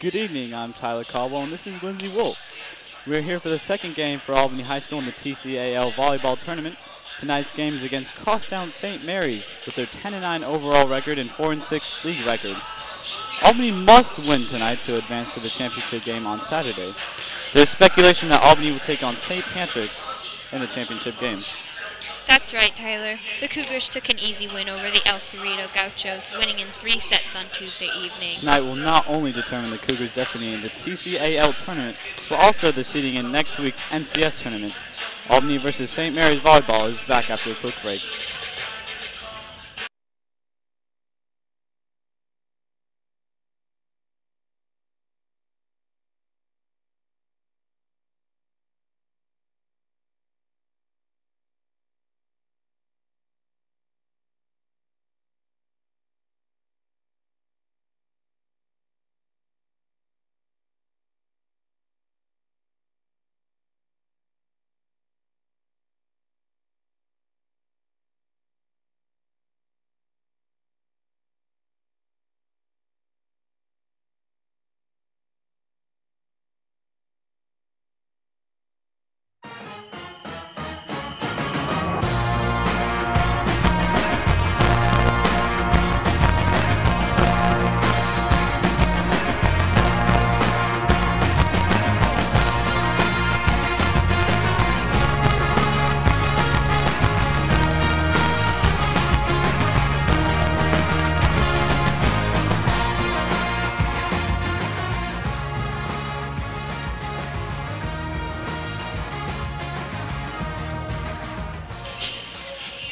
Good evening, I'm Tyler Caldwell, and this is Lindsey Wolf. We're here for the second game for Albany High School in the TCAL Volleyball Tournament. Tonight's game is against Crosstown St. Mary's with their 10-9 overall record and 4-6 league record. Albany must win tonight to advance to the championship game on Saturday. There's speculation that Albany will take on St. Patrick's in the championship game. That's right, Tyler. The Cougars took an easy win over the El Cerrito Gauchos, winning in 3 sets on Tuesday evening. Tonight will not only determine the Cougars' destiny in the TCAL tournament, but also their seeding in next week's NCS tournament. Albany versus St. Mary's Volleyball is back after a quick break.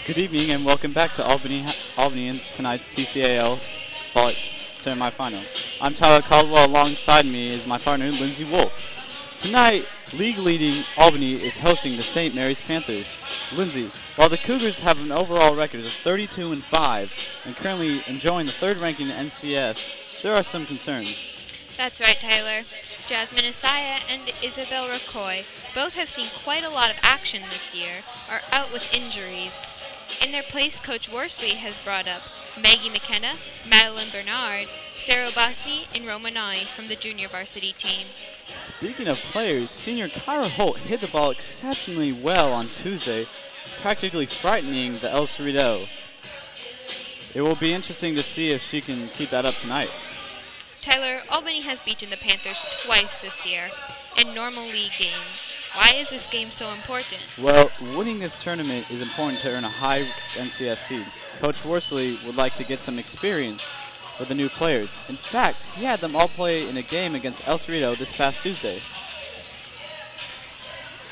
Good evening and welcome back to Albany in tonight's TCAL semi-final. I'm Tyler Caldwell. Alongside me is my partner Lindsey Wolf. Tonight, league-leading Albany is hosting the St. Mary's Panthers. Lindsey, while the Cougars have an overall record of 32-5 and currently enjoying the third ranking in NCS, there are some concerns. That's right, Tyler. Jasmine Isaiah and Isabel Racoy both have seen quite a lot of action this year, are out with injuries. In their place, Coach Worsley has brought up Maggie McKenna, Madeline Bernard, Sarah Bassi, and Romanai from the junior varsity team. Speaking of players, senior Kyra Holt hit the ball exceptionally well on Tuesday, practically frightening the El Cerrito. It will be interesting to see if she can keep that up tonight. Tyler, Albany has beaten the Panthers twice this year in normal league games. Why is this game so important? Well, winning this tournament is important to earn a high NCS seed. Coach Worsley would like to get some experience for the new players. In fact, he had them all play in a game against El Cerrito this past Tuesday.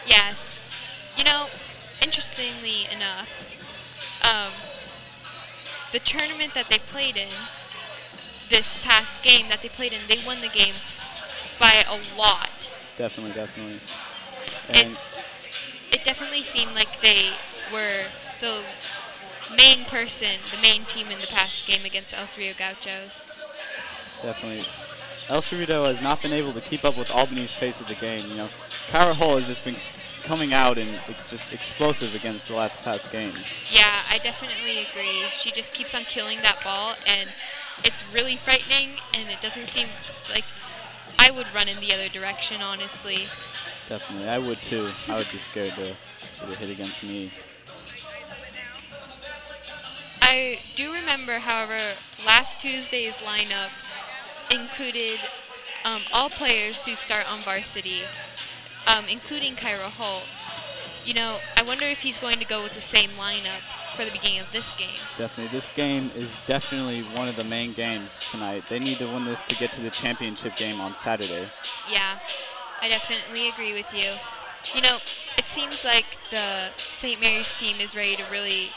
Yes. You know, interestingly enough, the tournament that they played in, this past game that they played in, they won the game by a lot. Definitely. And it definitely seemed like they were the main team in the past game against El Cerrito Gauchos. Definitely. El Cerrito has not been able to keep up with Albany's pace of the game. You know, Kyra Holt has just been coming out and it's just explosive against the last past games. Yeah, I definitely agree. She just keeps on killing that ball, and it's really frightening, and it doesn't seem like I would run in the other direction, honestly. Definitely, I would too. I would be scared to get a hit against me. I do remember, however, last Tuesday's lineup included all players who start on varsity, including Kyra Holt. You know, I wonder if he's going to go with the same lineup for the beginning of this game. Definitely. This game is definitely one of the main games tonight. They need to win this to get to the championship game on Saturday. Yeah, I definitely agree with you. You know, it seems like the St. Mary's team is ready to really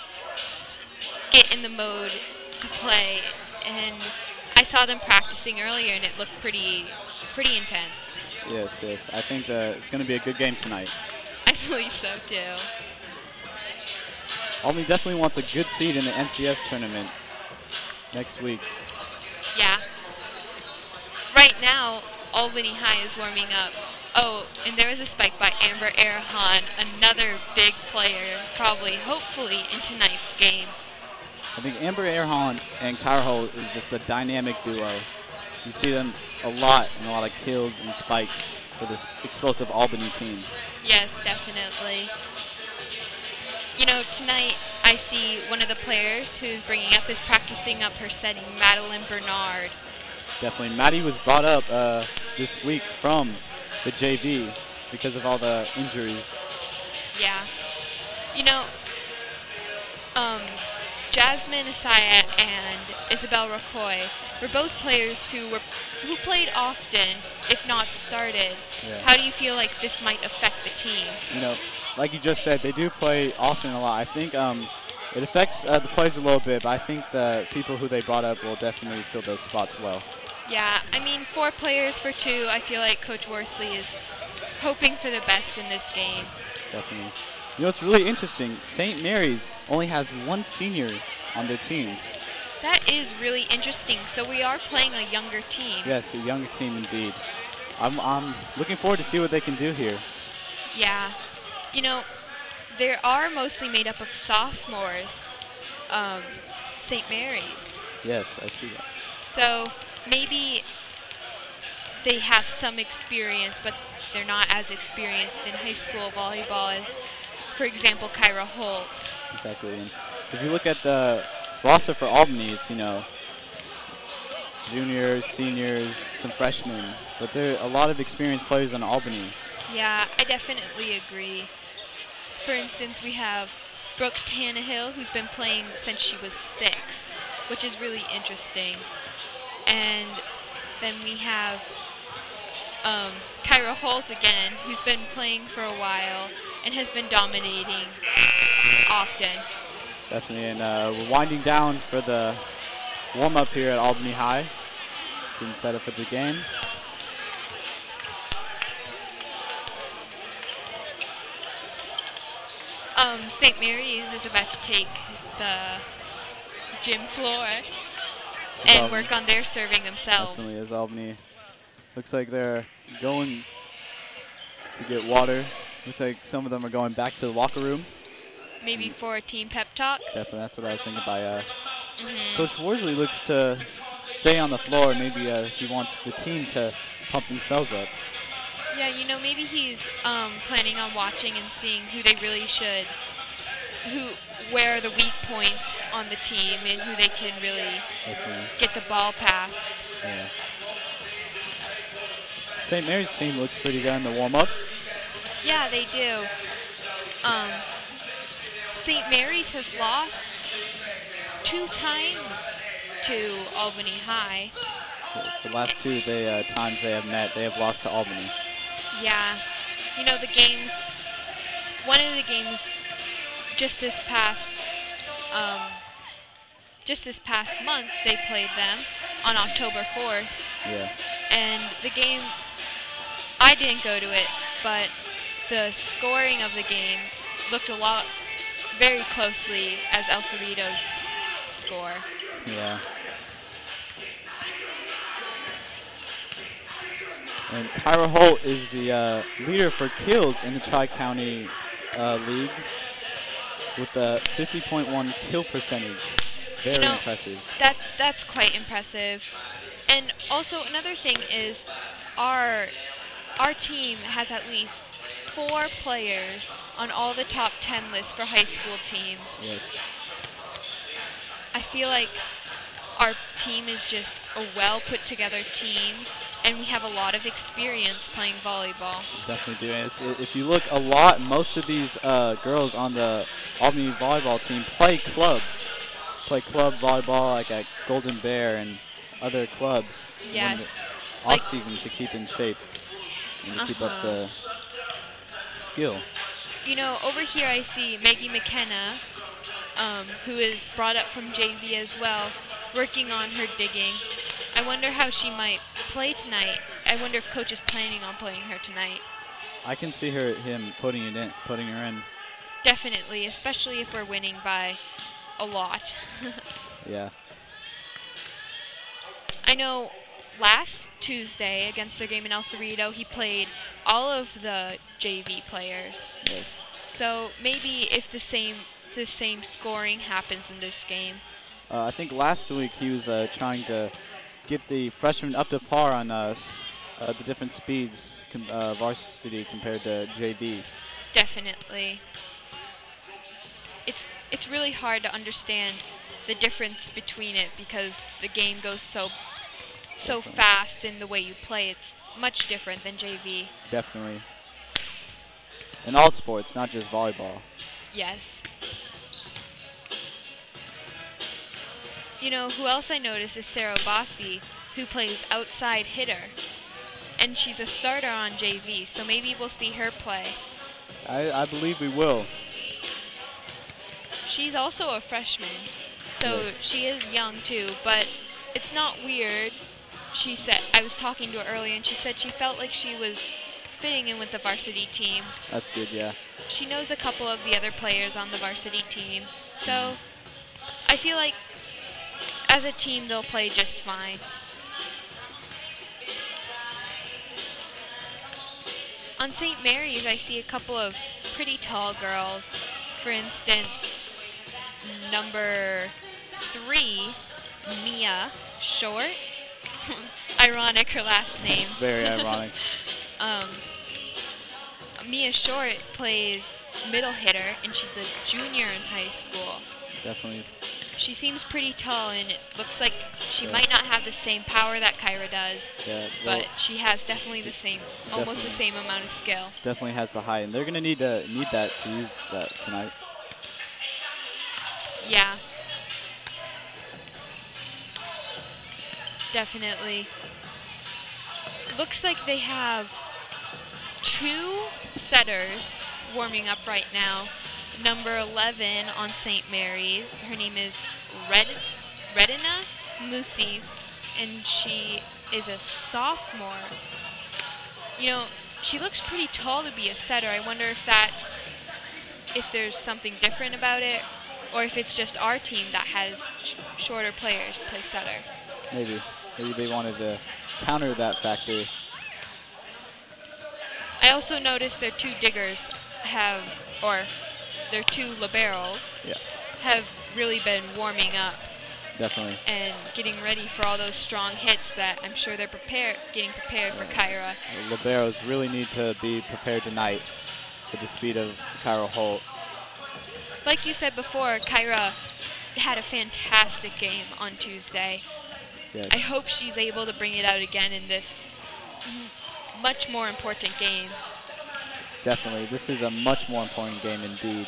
get in the mode to play, and I saw them practicing earlier and it looked pretty intense. Yes. I think it's going to be a good game tonight. I believe so too. Albany definitely wants a good seed in the NCS tournament next week. Yeah. Right now, Albany High is warming up. Oh, and there was a spike by Amber Arahan, another big player, hopefully, in tonight's game. I think Amber Arahan and Kyra Holt is just a dynamic duo. You see them a lot of kills and spikes for this explosive Albany team. Yes, definitely. You know, tonight I see one of the players who's bringing up is practicing up her setting, Madeline Bernard. Definitely. Maddie was brought up this week from the JV because of all the injuries. Yeah. You know, Jasmine Asaya and Isabel Rocoy were both players who played often, if not started. Yeah. How do you feel like this might affect the team? You know, like you just said, they do play often a lot. I think it affects the players a little bit, but I think the people who they brought up will definitely fill those spots well. Yeah, I mean, 4 players for 2. I feel like Coach Worsley is hoping for the best in this game. Definitely. You know, it's really interesting. St. Mary's only has 1 senior on their team. That is really interesting. So we are playing a younger team. Yes, a younger team indeed. I'm looking forward to see what they can do here. Yeah. You know, they are mostly made up of sophomores, St. Mary's. Yes, I see that. So maybe they have some experience, but they're not as experienced in high school volleyball as, for example, Kyra Holt. Exactly. And if you look at the roster for Albany, it's, you know, juniors, seniors, some freshmen, but there are a lot of experienced players on Albany. Yeah, I definitely agree. For instance, we have Brooke Tannehill, who's been playing since she was 6, which is really interesting. And then we have Kyra Holt again, who's been playing for a while and has been dominating often. Definitely, and we're winding down for the warm-up here at Albany High. Getting set up for the game. St. Mary's is about to take the gym floor and work on their serving themselves. Definitely, as Albany looks like they're going to get water. Looks like some of them are going back to the locker room. Maybe for a team pep talk. Definitely, that's what I was thinking by Coach Worsley looks to stay on the floor. Maybe he wants the team to pump themselves up. Yeah, you know, maybe he's planning on watching and seeing who they really should, where are the weak points on the team and who they can really get the ball past. Yeah. St. Mary's team looks pretty good in the warm-ups. Yeah, they do. St. Mary's has lost 2 times to Albany High. Yes, the last 2 times they have met, they have lost to Albany. Yeah. You know, the games, one of the games just this past month, they played them on October 4th. Yeah. And the game, I didn't go to it, but the scoring of the game looked very closely as El Cerrito's score. Yeah. And Kyra Holt is the leader for kills in the Tri-County League with a 50.1 kill percentage. Very impressive. That's quite impressive. And also another thing is our team has at least 4 players on all the top 10 lists for high school teams. Yes. I feel like our team is just a well put together team, and we have a lot of experience playing volleyball. Definitely do. And if you look most of these girls on the Albany volleyball team play club volleyball, like at Golden Bear and other clubs. Yes. Off season to keep in shape and to keep up the skill. You know, over here I see Maggie McKenna, who is brought up from JV as well, working on her digging. I wonder how she might play tonight. I wonder if coach is planning on playing her tonight. I can see him putting her in. Definitely, especially if we're winning by a lot. Yeah. I know last Tuesday against their game in El Cerrito, he played all of the JV players. Yes. So maybe if the same scoring happens in this game. I think last week he was trying to get the freshmen up to par on the different speeds varsity compared to JV. Definitely. It's really hard to understand the difference between it because the game goes so fast in the way you play. It's much different than JV. Definitely. In all sports, not just volleyball. Yes. You know, who else I noticed is Sarah Bossi, who plays outside hitter. And she's a starter on JV, so maybe we'll see her play. I believe we will. She's also a freshman, so she is young too, but it's not weird. She said, I was talking to her earlier, and she said she felt like she was fitting in with the varsity team. That's good, yeah. She knows a couple of the other players on the varsity team, so I feel like as a team they'll play just fine. On St. Mary's, I see a couple of pretty tall girls. For instance, number 3, Mia Short. Ironic, her last name. It's very ironic. Mia Short plays middle hitter, and she's a junior in high school. Definitely. She seems pretty tall, and it looks like she might not have the same power that Kyra does, but she has definitely the same, almost the same amount of skill. Definitely has the height, and they're gonna need that to use that tonight. Yeah. Definitely. Looks like they have 2 setters warming up right now. Number 11 on St. Mary's. Her name is Redina Musi, and she is a sophomore. You know, she looks pretty tall to be a setter. I wonder if there's something different about it, or if it's just our team that has shorter players play setter. Maybe they wanted to counter that factor. I also noticed their 2 diggers their 2 liberals have really been warming up. Definitely. And getting ready for all those strong hits that I'm sure they're getting prepared for Kyra. The liberos really need to be prepared tonight for the speed of Kyra Holt. Like you said before, Kyra had a fantastic game on Tuesday. Yes. I hope she's able to bring it out again in this much more important game. Definitely. This is a much more important game indeed.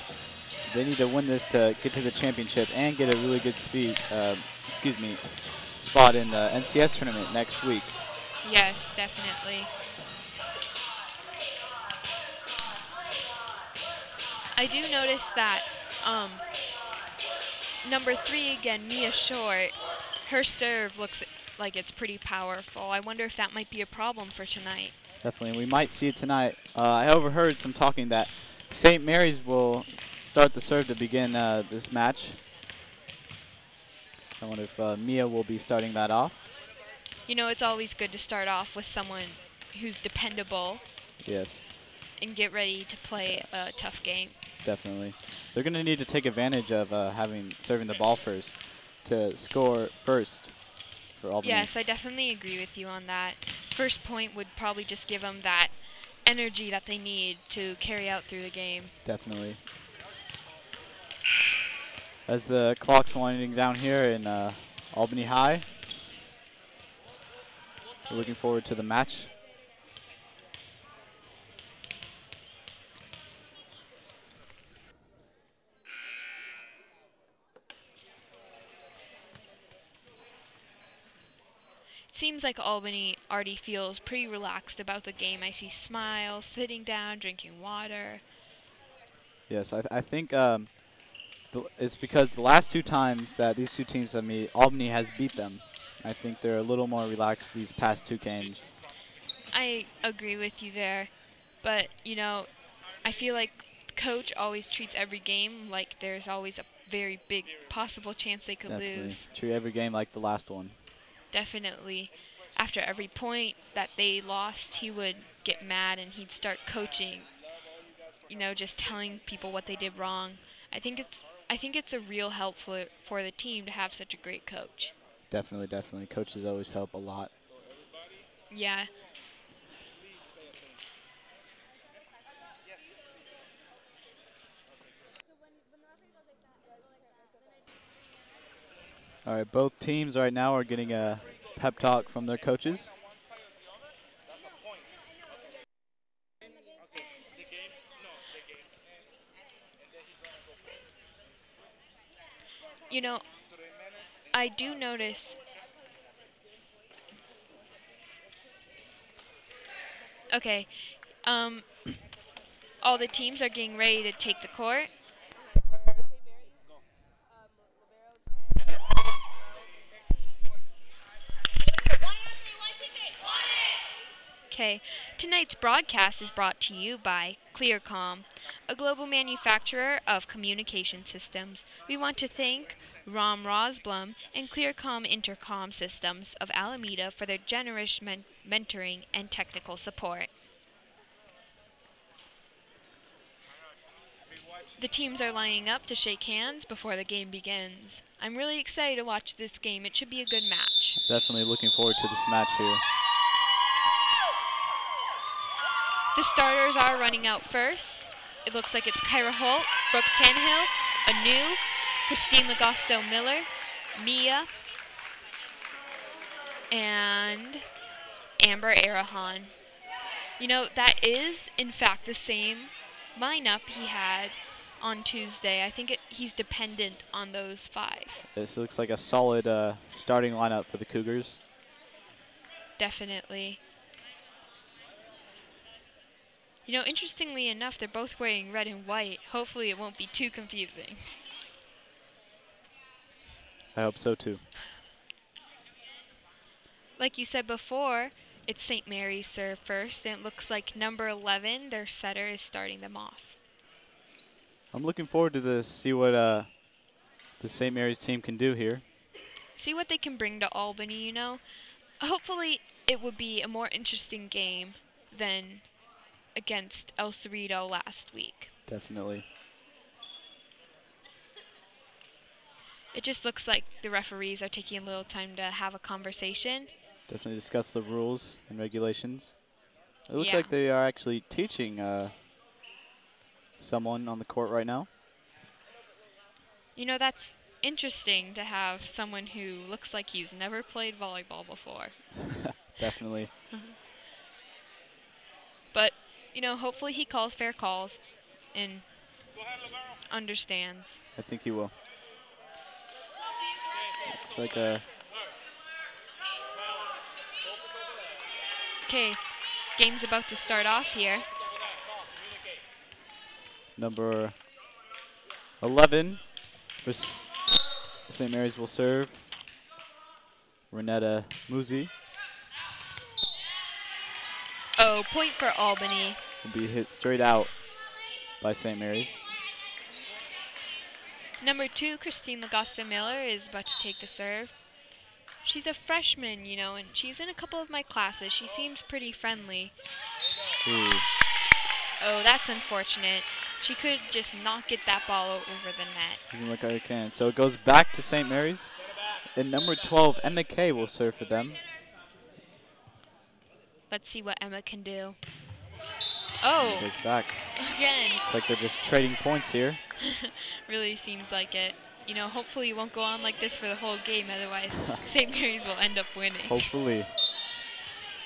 They need to win this to get to the championship and get a really good spot in the NCS tournament next week. Yes, definitely. I do notice that number 3 again, Mia Short, her serve looks like it's pretty powerful. I wonder if that might be a problem for tonight. Definitely. We might see it tonight. I overheard some talking that St. Mary's will start the serve to begin this match. I wonder if Mia will be starting that off. You know, it's always good to start off with someone who's dependable. Yes. And get ready to play a tough game. Definitely. They're going to need to take advantage of serving the ball first to score first for Albany. Yes, I definitely agree with you on that. First point would probably just give them that energy that they need to carry out through the game. Definitely. As the clock's winding down here in Albany High, we're looking forward to the match. Seems like Albany already feels pretty relaxed about the game. I see smiles, sitting down, drinking water. Yes, I think it's because the last 2 times that these 2 teams have met, Albany has beat them. I think they're a little more relaxed these past 2 games. I agree with you there. But, you know, I feel like the coach always treats every game like there's always a very big possible chance they could lose. Treat every game like the last one. Definitely. After every point that they lost, he would get mad and he'd start coaching, you know, just telling people what they did wrong. I think it's a real help for the team to have such a great coach. Definitely, definitely. Coaches always help a lot. Yeah. All right, both teams right now are getting a pep talk from their coaches. You know, I do notice. Okay. Um, all the teams are getting ready to take the court. Okay, tonight's broadcast is brought to you by Clearcom, a global manufacturer of communication systems. We want to thank Rom Rosblum and Clearcom Intercom Systems of Alameda for their generous mentoring and technical support. The teams are lining up to shake hands before the game begins. I'm really excited to watch this game. It should be a good match. Definitely looking forward to this match here. The starters are running out first. It looks like it's Kyra Holt, Brooke Tannehill, Anu, Christine Lagosto Miller, Mia, and Amber Arahan. You know, that is, in fact, the same lineup he had on Tuesday. I think he's dependent on those 5. This looks like a solid starting lineup for the Cougars. Definitely. You know, interestingly enough, they're both wearing red and white. Hopefully it won't be too confusing. I hope so too. Like you said before, it's St. Mary's serve first, and it looks like number 11, their setter, is starting them off. I'm looking forward to this, see what the St. Mary's team can do here. See what they can bring to Albany, you know. Hopefully it would be a more interesting game than against El Cerrito last week. Definitely. It just looks like the referees are taking a little time to have a conversation. Definitely discuss the rules and regulations. It looks Yeah. like they are actually teaching someone on the court right now. You know, that's interesting to have someone who looks like he's never played volleyball before. Definitely. But, you know, hopefully he calls fair calls and understands. I think he will. Looks like a... Okay, game's about to start off here. Number 11 for St. Mary's will serve. Renetta Muzi Oh, point for Albany. will be hit straight out by St. Mary's. Number 2, Christine Lagosta Miller, is about to take the serve. She's a freshman, you know, and she's in a couple of my classes. She seems pretty friendly. Ooh. Oh, that's unfortunate. She could just not get that ball over the net. Doesn't look like it can. So it goes back to St. Mary's. And number 12, Emma Kay, will serve for them. Let's see what Emma can do. Oh, It goes back. again. Looks like they're just trading points here. Really seems like it. You know, hopefully it won't go on like this for the whole game. Otherwise, St. Mary's will end up winning. Hopefully.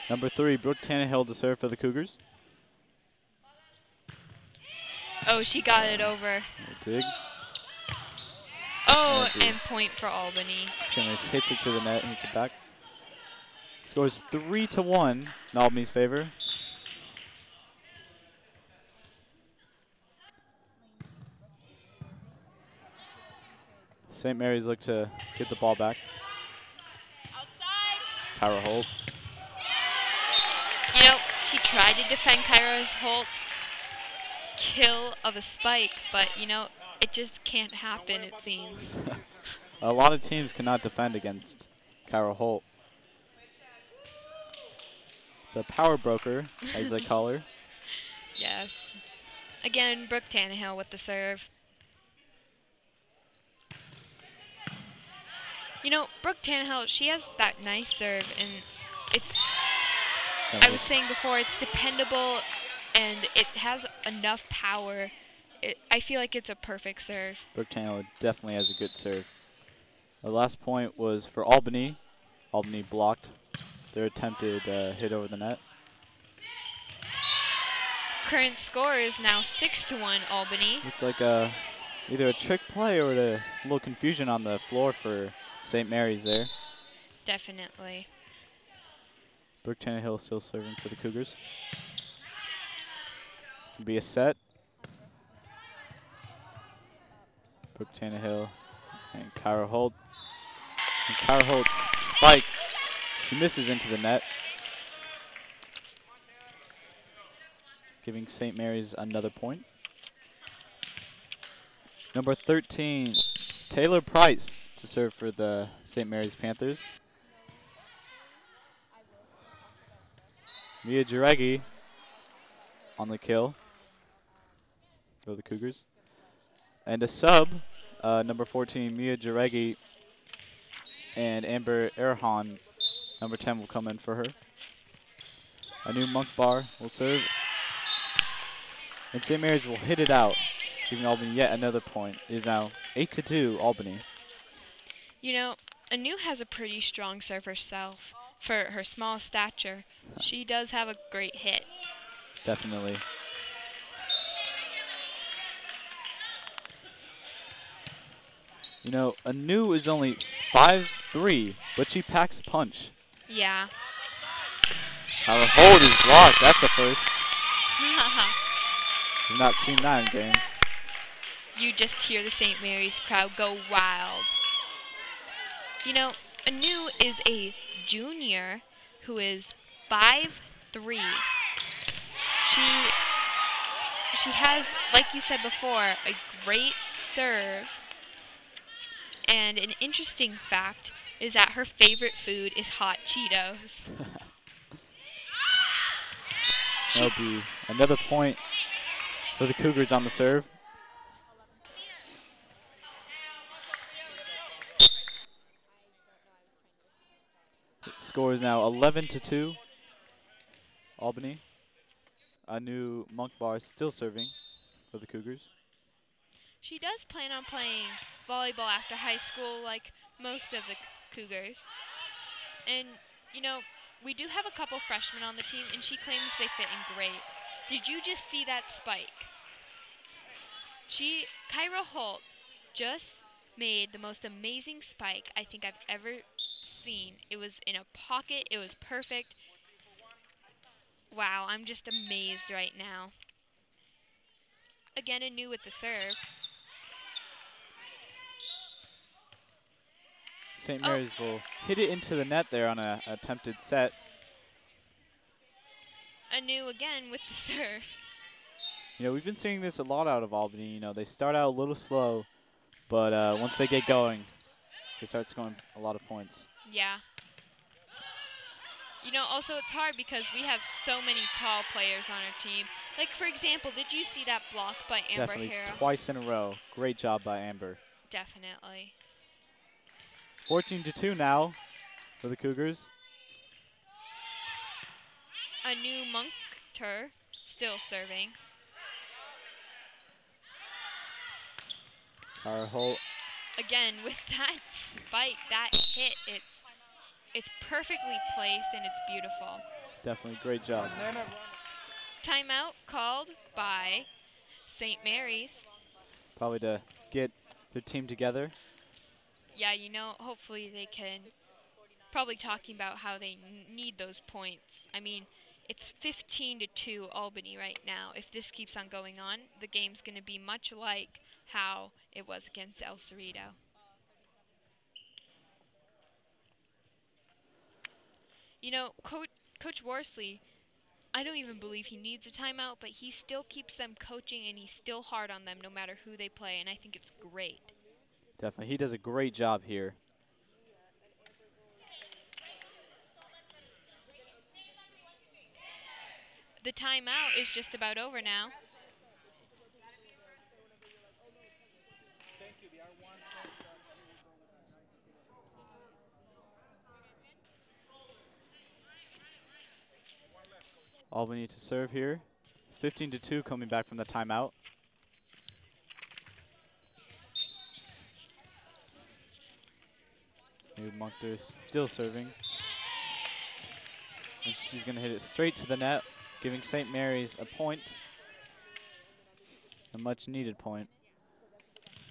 Number 3, Brooke Tannehill to serve for the Cougars. Oh, she got it over. Dig. Oh, That'd be- and point for Albany. St. Mary's hits it to the net, hits it back. Scores 3-1 in Albany's favor. St. Mary's look to get the ball back. Kyra Holt. You know, she tried to defend Kyra Holt's kill of a spike, but, you know, it just can't happen, it seems. A lot of teams cannot defend against Kyra Holt. The power broker, as they call her. Yes. Again, Brooke Tannehill with the serve. You know, Brooke Tannehill, she has that nice serve, and it's, That I was saying before, it's dependable, and it has enough power. I feel like it's a perfect serve. Brooke Tannehill definitely has a good serve. The last point was for Albany. Albany blocked their attempted hit over the net. Current score is now 6-1 Albany. Looked like either a trick play or a little confusion on the floor for St. Mary's there. Definitely. Brooke Tannehill still serving for the Cougars. Can be a set. Brooke Tannehill and Kyra Holt. And Kyra Holt's spike. She misses into the net. Giving St. Mary's another point. Number 13, Taylor Price to serve for the St. Mary's Panthers. Mia Jareggi on the kill for the Cougars. And a sub, number 14, Mia Jareggi, and Amber Erhan, number 10, will come in for her. A new Monk Bar will serve. And St. Mary's will hit it out, giving Albany yet another point. It is now 8-2 Albany. You know, Anu has a pretty strong serve herself. For her small stature, she does have a great hit. Definitely. You know, Anu is only 5'3", but she packs a punch. Yeah. Our hold is blocked. That's a first. We've not seen that in games. You just hear the St. Mary's crowd go wild. You know, Anu is a junior who is 5'3". She has, like you said before, a great serve. And an interesting fact is that her favorite food is hot Cheetos. That'll be another point for the Cougars on the serve. The score is now 11-2 Albany. A new Monk Bar still serving for the Cougars. She does plan on playing volleyball after high school like most of the Cougars. And, you know, we do have a couple freshmen on the team, and she claims they fit in great. Did you just see that spike? Kyra Holt just made the most amazing spike I think I've ever seen. It was in a pocket. It was perfect. Wow, I'm just amazed right now. Again, Anu with the serve. St. Mary's will hit it into the net there on an attempted set. Anu again with the serve. You know, we've been seeing this a lot out of Albany. You know, they start out a little slow, but once they get going, they start scoring a lot of points. Yeah. You know, also it's hard because we have so many tall players on our team. Like, for example, did you see that block by Amber Definitely Harrow? twice in a row. Great job by Amber. Definitely. 14-2 now for the Cougars. A new Munter still serving. Our whole Again, with that spike, that hit, it's perfectly placed and it's beautiful. definitely great job. Timeout called by St. Mary's. Probably to get their team together. Yeah, you know, hopefully they can. Probably talking about how they need those points. I mean, it's 15-2 Albany right now. If this keeps on going on, the game's going to be much like how it was against El Cerrito. You know, Coach Worsley, I don't even believe he needs a timeout, but he still keeps them coaching and he's still hard on them no matter who they play, and I think it's great. Definitely. He does a great job here. The timeout is just about over now. Albany to serve here. 15-2 coming back from the timeout. New Munkter still serving. And she's going to hit it straight to the net, giving St. Mary's a point. A much needed point.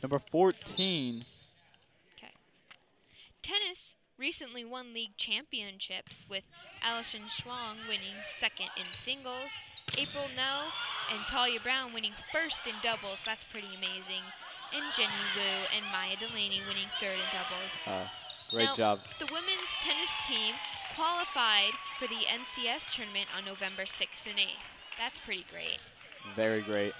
Number 14. Okay. Tennis recently won league championships with Allison Schwang winning second in singles, April Nell and Talia Brown winning first in doubles. That's pretty amazing. And Jenny Wu and Maya Delaney winning third in doubles. Great job. The women's tennis team qualified for the NCS tournament on November 6th and 8th. That's pretty great. Very great.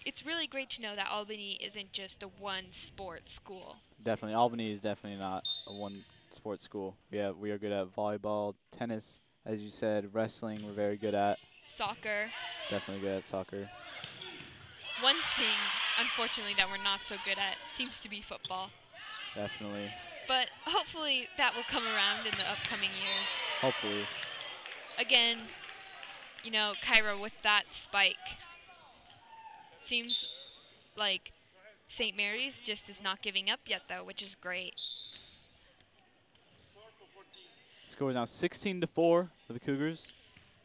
It's really great to know that Albany isn't just a one-sport school. Definitely. Albany is definitely not a one-sport school. We are good at volleyball, tennis, as you said, wrestling we're very good at. Soccer. Definitely good at soccer. One thing, unfortunately, that we're not so good at seems to be football. Definitely. But hopefully that will come around in the upcoming years. Hopefully. Again, you know, Kyra with that spike. Seems like St. Mary's just is not giving up yet, though, which is great. Score is now 16-4 for the Cougars.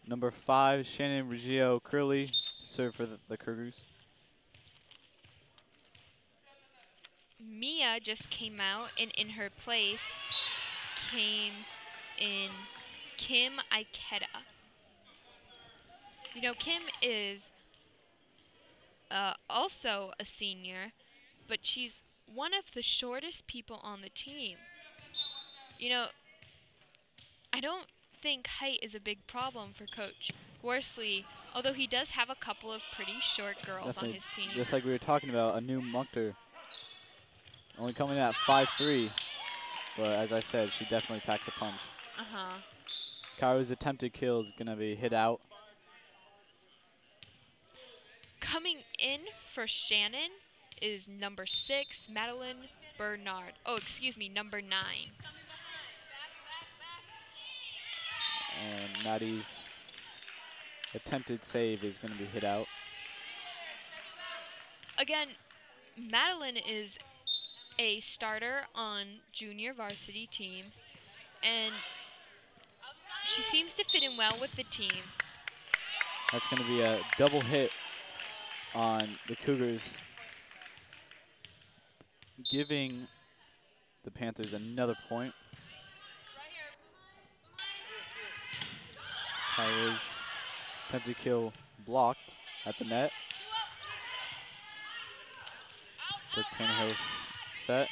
Number 5, Shannon Reggio Curley to serve for the Cougars. Mia just came out, and in her place came in Kim Ikeda. You know, Kim is also a senior, but she's one of the shortest people on the team. You know, I don't think height is a big problem for Coach Worsley, although he does have a couple of pretty short girls on his team. Just like we were talking about, a new Munkter. Only coming in at 5'3", but as I said, she definitely packs a punch. Kyra's attempted kill is going to be hit out. Coming in for Shannon is number 6, Madeline Bernard. Oh, excuse me, number 9. And Maddie's attempted save is going to be hit out. Again, Madeline is a starter on junior varsity team, and she seems to fit in well with the team. That's going to be a double hit on the Cougars, giving the Panthers another point. Kyra's attempted kill blocked at the net. Brooke Tannehill's set.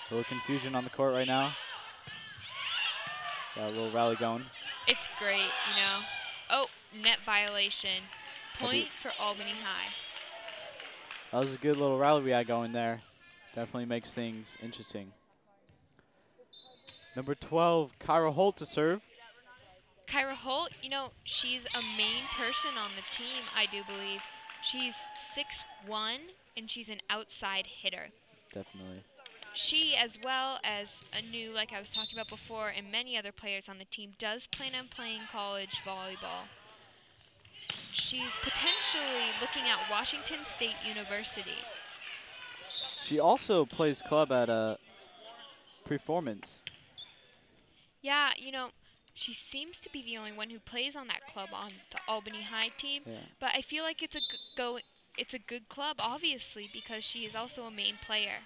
A little confusion on the court right now. Got a little rally going. It's great, you know. Oh, net violation. Point for Albany High. That was a good little rally we had going there. Definitely makes things interesting. Number 12, Kyra Holt to serve. Kyra Holt, you know, she's a main person on the team, I do believe. She's 6'1", and she's an outside hitter. Definitely. She, as well as Anu, like I was talking about before, and many other players on the team, does plan on playing college volleyball. She's potentially looking at Washington State University. She also plays club at Performance. Yeah, you know, she seems to be the only one who plays on that club on the Albany High team. Yeah. But I feel like it's a good club, obviously, because she is also a main player.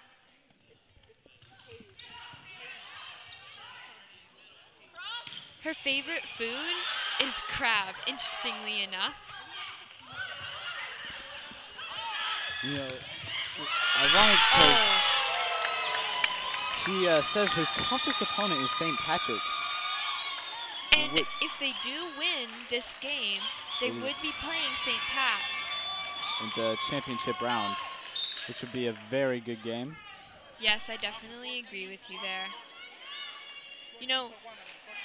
Her favorite food is crab, interestingly enough. You know, ironic because she says her toughest opponent is St. Patrick's. And if they do win this game, they would be playing St. Pat's in the championship round, which would be a very good game. Yes, I definitely agree with you there. You know,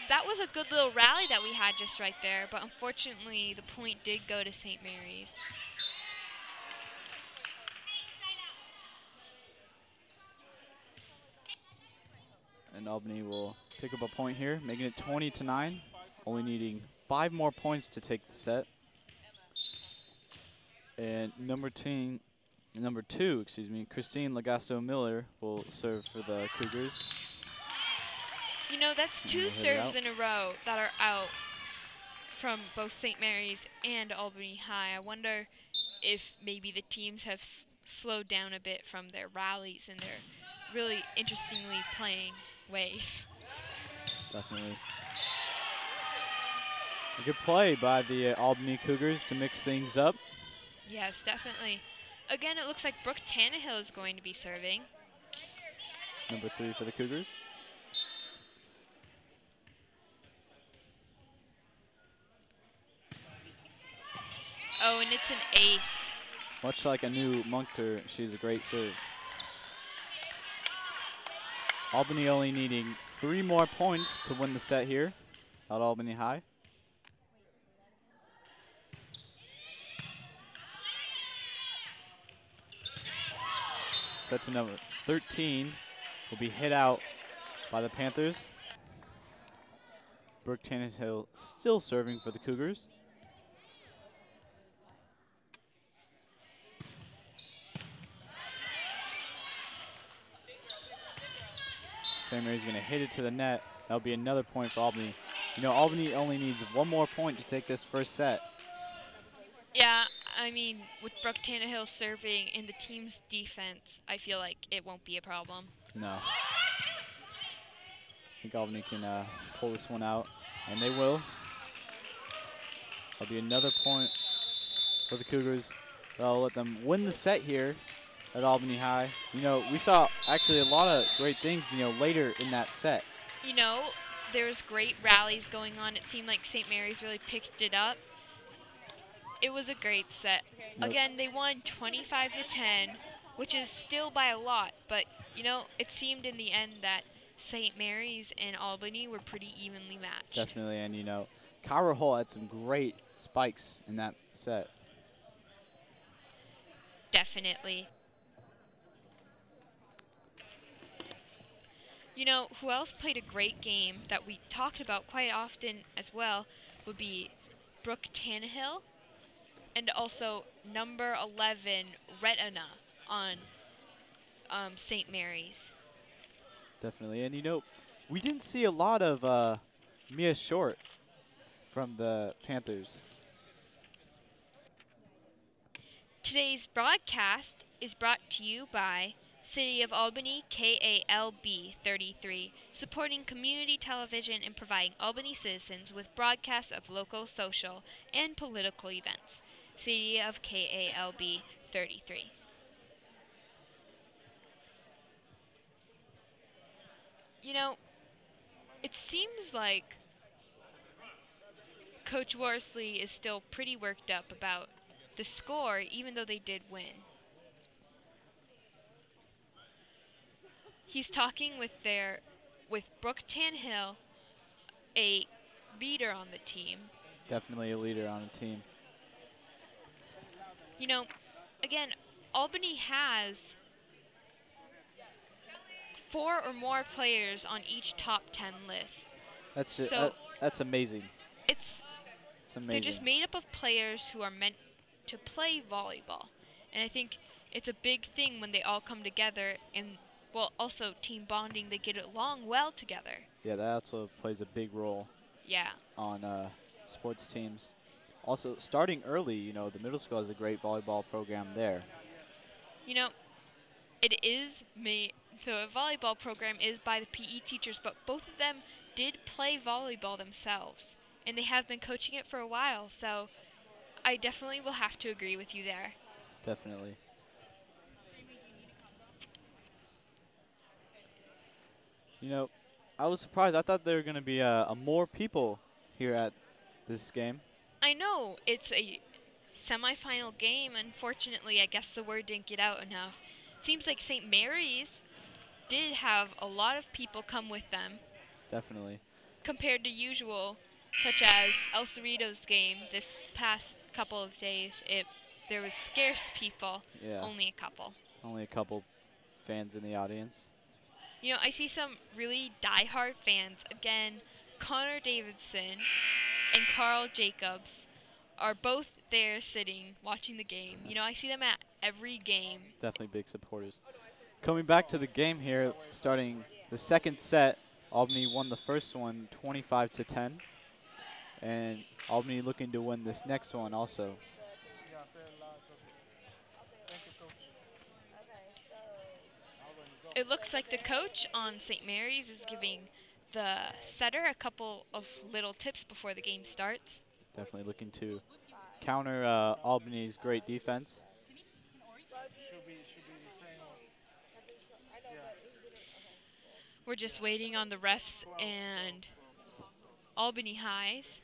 that was a good little rally that we had just right there, but unfortunately the point did go to St. Mary's. And Albany will pick up a point here, making it 20-9. Only needing 5 more points to take the set. And number two, Christine Lagasto Miller will serve for the Cougars. You know, that's And 2 we'll hit it serves out. in a row that are out from both St. Mary's and Albany High. I wonder if maybe the teams have slowed down a bit from their rallies and their really interestingly playing ways. Definitely. A good play by the Albany Cougars to mix things up. Yes, definitely. Again, it looks like Brooke Tannehill is going to be serving. Number 3 for the Cougars. Oh, and it's an ace. Much like a new Munkter, she's a great serve. Albany only needing 3 more points to win the set here at Albany High. Set to number 13 will be hit out by the Panthers. Brooke Tannehill still serving for the Cougars. St. Mary's going to hit it to the net. That'll be another point for Albany. You know, Albany only needs 1 more point to take this first set. Yeah, I mean, with Brooke Tannehill serving in the team's defense, I feel like it won't be a problem. No. I think Albany can pull this one out, and they will. That'll be another point for the Cougars. That'll let them win the set here at Albany High. You know, we saw actually a lot of great things, you know, later in that set. You know, there was great rallies going on. It seemed like St. Mary's really picked it up. It was a great set. Nope. Again, they won 25-10, which is still by a lot. But, you know, it seemed in the end that St. Mary's and Albany were pretty evenly matched. Definitely, and, you know, Kyra Hull had some great spikes in that set. Definitely. You know, who else played a great game that we talked about quite often as well would be Brooke Tannehill and also number 11, Retina on St. Mary's. Definitely, and, you know, we didn't see a lot of Mia Short from the Panthers. Today's broadcast is brought to you by City of Albany, KALB 33, supporting community television and providing Albany citizens with broadcasts of local, social, and political events. City of KALB 33. You know, it seems like Coach Worsley is still pretty worked up about the score, even though they did win. He's talking with Brooke Tannehill, a leader on the team. Definitely a leader on the team. You know, again, Albany has 4 or more players on each top 10 list. That's just, So that's amazing. it's amazing. They're just made up of players who are meant to play volleyball. And I think it's a big thing when they all come together and, well, also team bonding, they get along well together. Yeah, that also plays a big role. Yeah. On sports teams. Also, starting early, you know, the middle school has a great volleyball program there. You know, it is the volleyball program is by the PE teachers, but both of them did play volleyball themselves, and they have been coaching it for a while, so I definitely will have to agree with you there. Definitely. You know, I was surprised. I thought there were going to be more people here at this game. I know it's a semifinal game. Unfortunately, I guess the word didn't get out enough. It seems like St. Mary's did have a lot of people come with them. Definitely. Compared to usual, such as El Cerrito's game this past couple of days. There was scarce people, Yeah. only a couple. Only a couple fans in the audience. You know, I see some really diehard fans. Again, Connor Davidson and Carl Jacobs are both there sitting, watching the game. You know, I see them at every game. Definitely big supporters. Coming back to the game here, starting the second set, Albany won the first one 25-10. And Albany looking to win this next one also. It looks like the coach on St. Mary's is giving the setter a couple of little tips before the game starts. Definitely looking to counter Albany's great defense. We're just waiting on the refs and Albany High's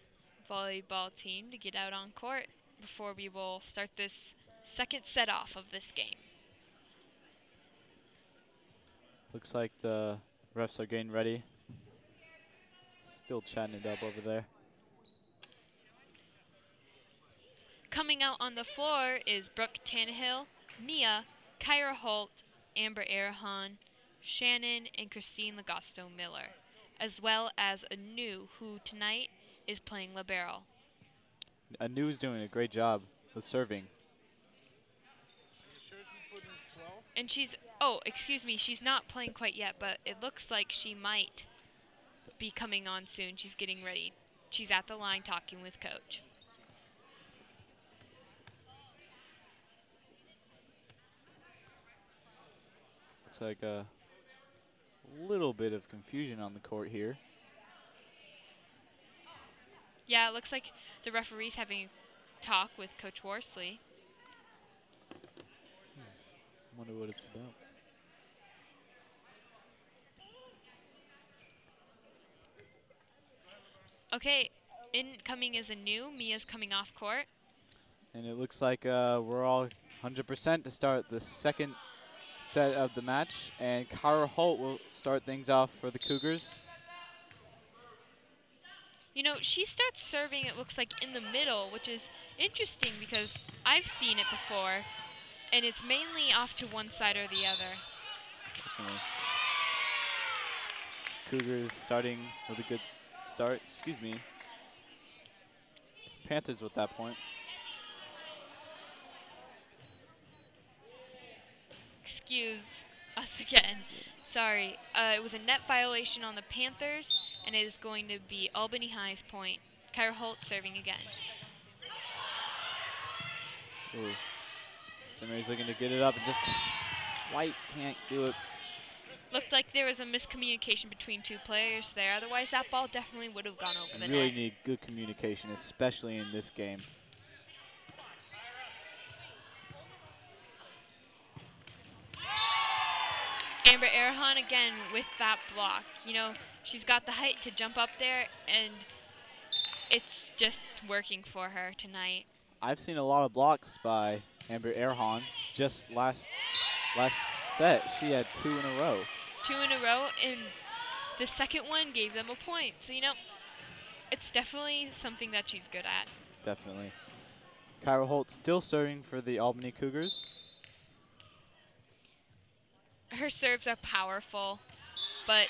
volleyball team to get out on court before we will start this second set off of this game. Looks like the refs are getting ready. Still chatting it up over there. Coming out on the floor is Brooke Tannehill, Mia, Kyra Holt, Amber Arahan, Shannon, and Christine Lagosto Miller, as well as Anu, who tonight is playing libero. Anu's doing a great job with serving. And she's not playing quite yet, but it looks like she might be coming on soon. She's getting ready. She's at the line talking with coach. Looks like a little bit of confusion on the court here. Yeah, it looks like the referee's having a talk with Coach Worsley. Wonder what it's about. Okay, incoming is Anu. Mia's coming off court. And it looks like we're all 100% to start the second set of the match. And Kyra Holt will start things off for the Cougars. You know, she starts serving, it looks like, in the middle, which is interesting because I've seen it before, and it's mainly off to one side or the other. Definitely. Cougars starting with a good start. Excuse me. Panthers with that point. Excuse us again. Sorry. It was a net violation on the Panthers, and it is going to be Albany High's point. Kyra Holt serving again. Ooh. Somebody's looking to get it up and just White can't do it. Looked like there was a miscommunication between two players there. Otherwise, that ball definitely would have gone over the You really net. need good communication, especially in this game. Amber Arahan again with that block. You know, she's got the height to jump up there, and it's just working for her tonight. I've seen a lot of blocks by Amber Arahan. Just last set, she had 2 in a row. 2 in a row, and the second one gave them a point. So, you know, it's definitely something that she's good at. Definitely. Kyra Holt still serving for the Albany Cougars. Her serves are powerful, but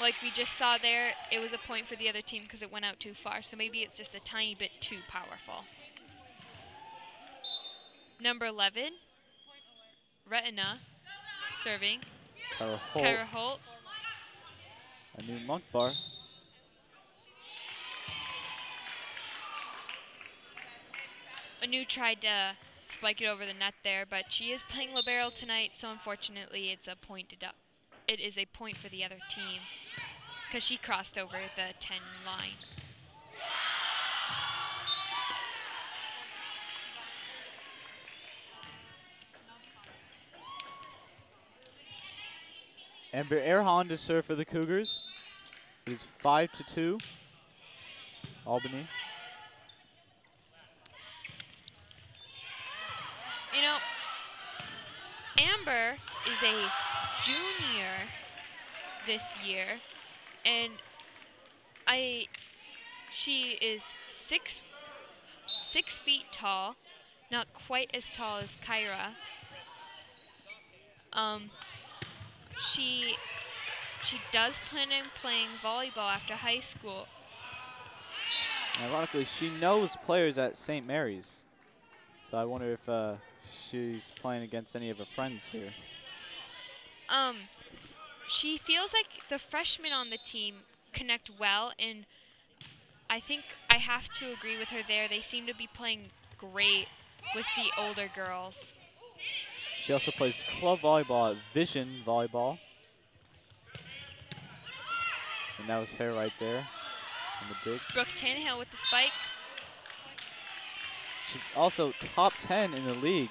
like we just saw there, it was a point for the other team because it went out too far. So maybe it's just a tiny bit too powerful. Number 11, Retina, serving. Kyra Holt. A new Monk bar. Anu tried to spike it over the net there, but she is playing libero tonight, so unfortunately it's a point it is a point for the other team because she crossed over the 10 line. Amber Arahan to serve for the Cougars. It is 5-2. Albany. You know, Amber is a junior this year, and she is 6 feet tall, not quite as tall as Kyra. she does plan on playing volleyball after high school. Ironically, she knows players at St. Mary's. So I wonder if she's playing against any of her friends here. She feels like the freshmen on the team connect well, and I think I have to agree with her there. They seem to be playing great with the older girls. She also plays club volleyball at Vision Volleyball. And that was her right there on the big. Brooke Tannehill with the spike. She's also top 10 in the league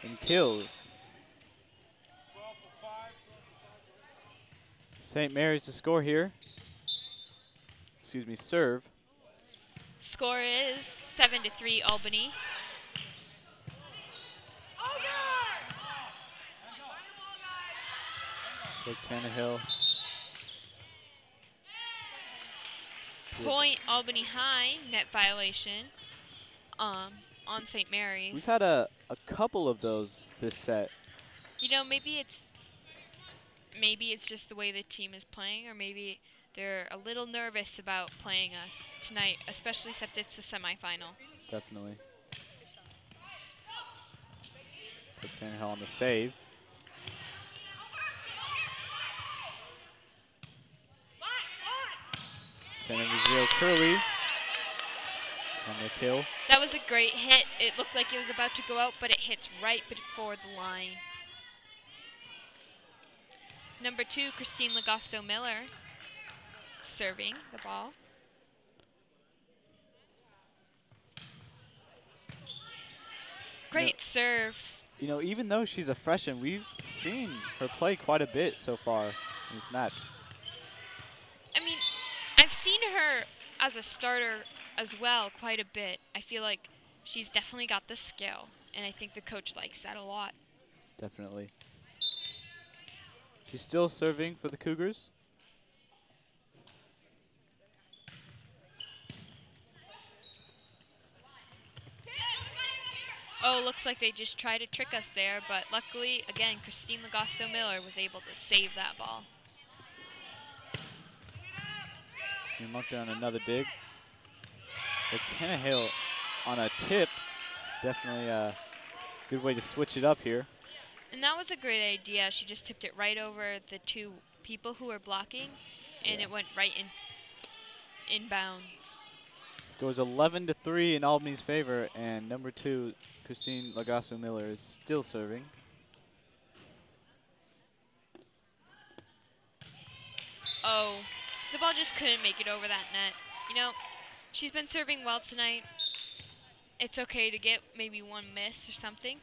in kills. St. Mary's to score here. Excuse me, serve. Score is 7-3 Albany. Brooke Tannehill. Point Albany High, net violation on St. Mary's. We've had a couple of those this set. You know, maybe it's just the way the team is playing, or maybe they're a little nervous about playing us tonight, especially since it's a semifinal. Definitely. Brooke Tannehill on the save. Sending to 0 Curly on the kill. That was a great hit. It looked like it was about to go out, but it hits right before the line. Number 2, Christine Lagosto Miller, serving the ball. Great serve. You know, even though she's a freshman, we've seen her play quite a bit so far in this match. I mean, I've seen her as a starter as well quite a bit. I feel like she's definitely got the skill, and I think the coach likes that a lot. Definitely. She's still serving for the Cougars. Oh, looks like they just tried to trick us there, but luckily, again, Christine Lagosto Miller was able to save that ball. We marked down another dig. But Tannehill on a tip, definitely a good way to switch it up here. And that was a great idea. She just tipped it right over the 2 people who were blocking, and it went right in bounds. Score is 11-3 in Albany's favor, and number 2, Christine Lagosto Miller, is still serving. Oh, the ball just couldn't make it over that net. You know, she's been serving well tonight. It's okay to get maybe one miss or something.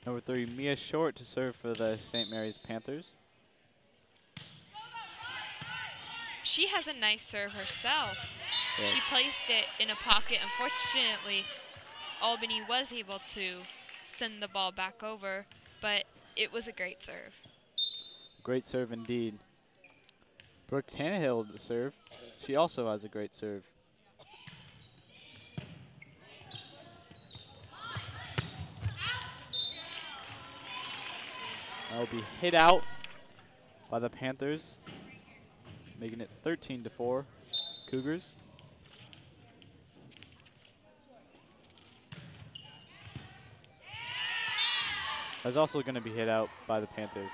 Number 3, Mia Short, to serve for the St. Mary's Panthers. She has a nice serve herself. Yes. She placed it in a pocket. Unfortunately, Albany was able to send the ball back over, but it was a great serve. Great serve indeed. Brooke Tannehill to serve. She also has a great serve. That will be hit out by the Panthers, making it 13-4 Cougars. That's also going to be hit out by the Panthers.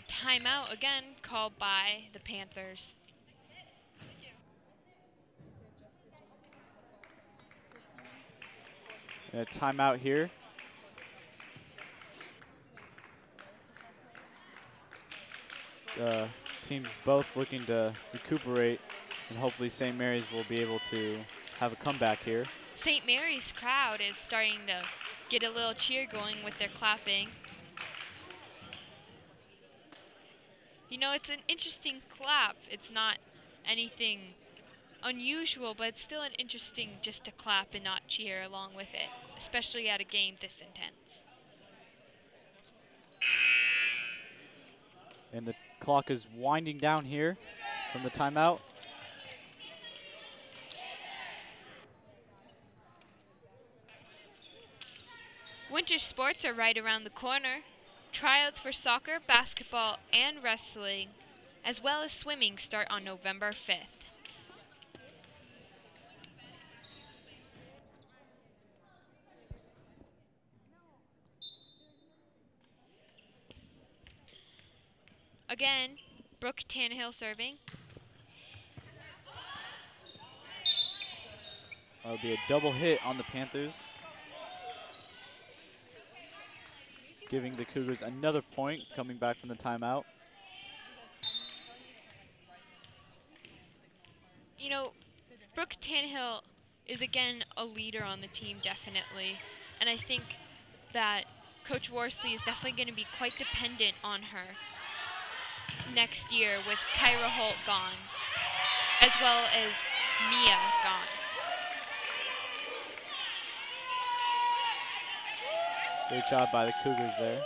Timeout again called by the Panthers. A timeout here. Teams both looking to recuperate, and hopefully St. Mary's will be able to have a comeback here. St. Mary's crowd is starting to get a little cheer going with their clapping. You know, it's an interesting clap. It's not anything unusual, but it's still an interesting just to clap and not cheer along with it, especially at a game this intense. And the clock is winding down here from the timeout. Winter sports are right around the corner. Tryouts for soccer, basketball, and wrestling, as well as swimming, start on November 5th. Again, Brooke Tannehill serving. That'll be a double hit on the Panthers, giving the Cougars another point coming back from the timeout. You know, Brooke Tannehill is again a leader on the team, definitely. And I think that Coach Worsley is definitely going to be quite dependent on her next year with Kyra Holt gone, as well as Mia gone. Great job by the Cougars there.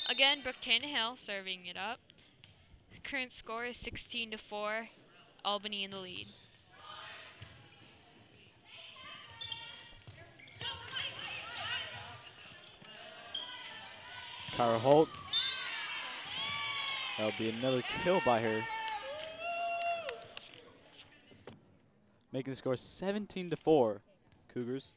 Again, Brooke Tannehill serving it up. The current score is 16-4, Albany in the lead. Kyra Holt. That'll be another kill by her, making the score 17-4, Cougars.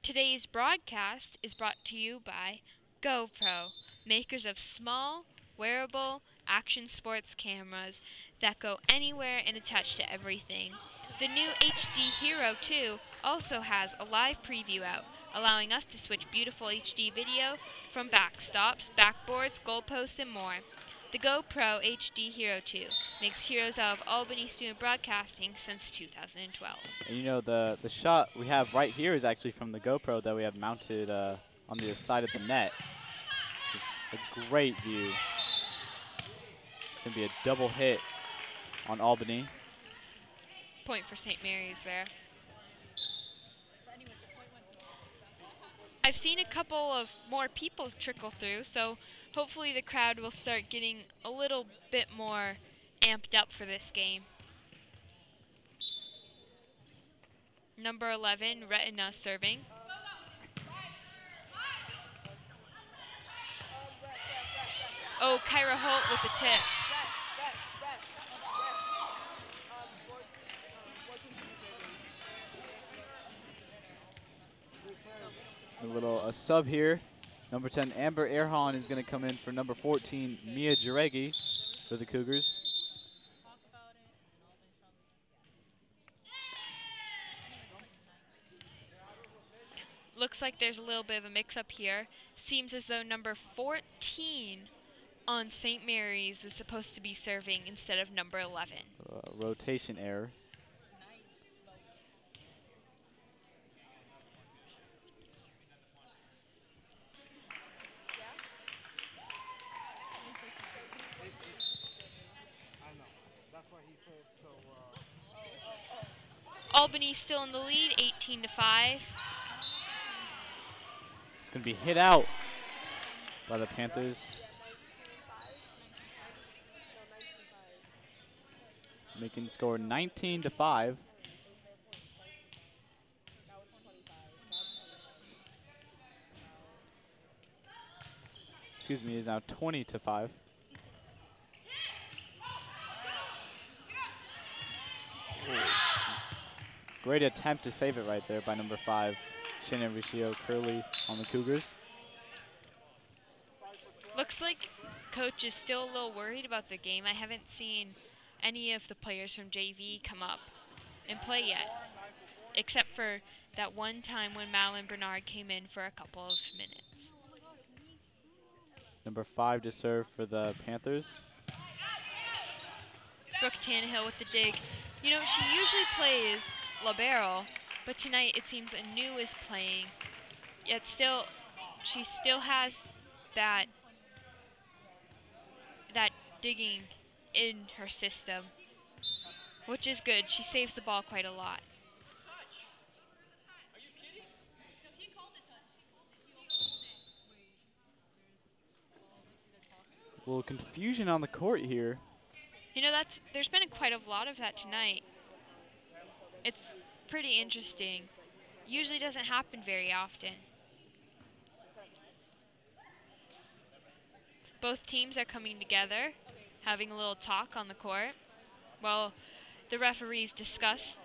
Today's broadcast is brought to you by GoPro, makers of small, wearable, action sports cameras that go anywhere and attach to everything. The new HD Hero 2 also has a live preview out, allowing us to switch beautiful HD video from backstops, backboards, goalposts, and more. The GoPro HD Hero 2 makes heroes out of Albany student broadcasting since 2012. And you know, the shot we have right here is actually from the GoPro that we have mounted on the side of the net. Just a great view. It's going to be a double hit on Albany. Point for St. Mary's there. I've seen a couple of more people trickle through, so hopefully the crowd will start getting a little bit more amped up for this game. Number 11, Retina serving. Oh, Kyra Holt with the tip. A sub here. Number 10, Amber Erhan is going to come in for number 14, Mia Jaregi for the Cougars. Looks like there's a little bit of a mix-up here. Seems as though number 14 on St. Mary's is supposed to be serving instead of number 11. Rotation error. Albany still in the lead, 18-5. It's going to be hit out by the Panthers, making the score 19-5. Excuse me, is now 20-5. Great attempt to save it right there by number 5, Shannon Riccio Curley on the Cougars. Looks like Coach is still a little worried about the game. I haven't seen any of the players from JV come up and play yet, except for that one time when Madeline Bernard came in for a couple of minutes. Number 5 to serve for the Panthers. Brooke Tannehill with the dig. You know, she usually plays libero, but tonight it seems Anu is playing. Yet still, she still has that digging in her system, which is good. She saves the ball quite a lot. A little confusion on the court here. You know, there's been quite a lot of that tonight. It's pretty interesting. Usually doesn't happen very often. Both teams are coming together, having a little talk on the court, while the referees discuss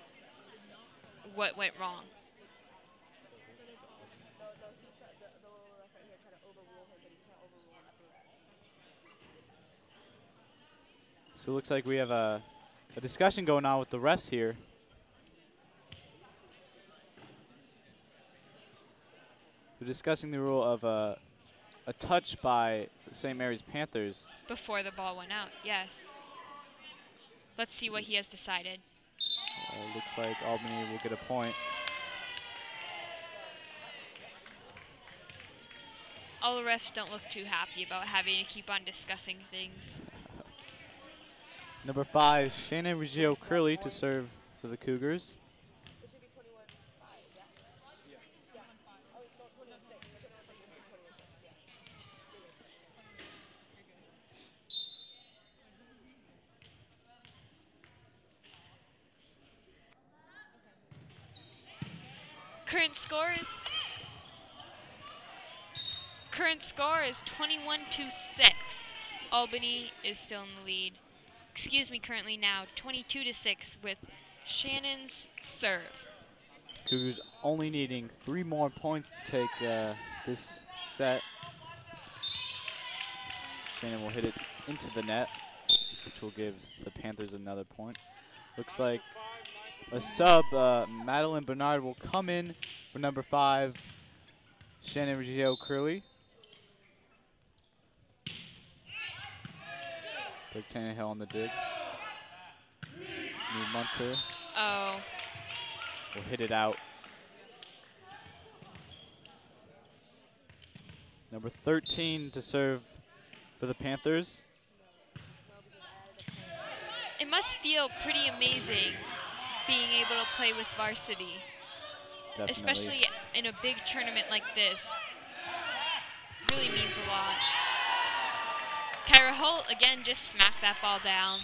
what went wrong. So it looks like we have a discussion going on with the refs here. They're discussing the rule of a touch by the St. Mary's Panthers. Before the ball went out, yes. Let's see what he has decided. Looks like Albany will get a point. All the refs don't look too happy about having to keep on discussing things. Number 5, Shannon Reggio Curley to serve for the Cougars. Current score is 21-6. Albany is still in the lead. Excuse me, currently now 22-6 with Shannon's serve. Cougars only needing 3 more points to take this set. Shannon will hit it into the net, which will give the Panthers another point. Looks like a sub, Madeline Bernard, will come in for number 5, Shannon Reggio Curley. Big Tannehill on the dig. New Munter. Oh. Will hit it out. Number 13 to serve for the Panthers. It must feel pretty amazing being able to play with varsity. Definitely. Especially in a big tournament like this. Really means a lot. Kyra Holt, again, just smacked that ball down.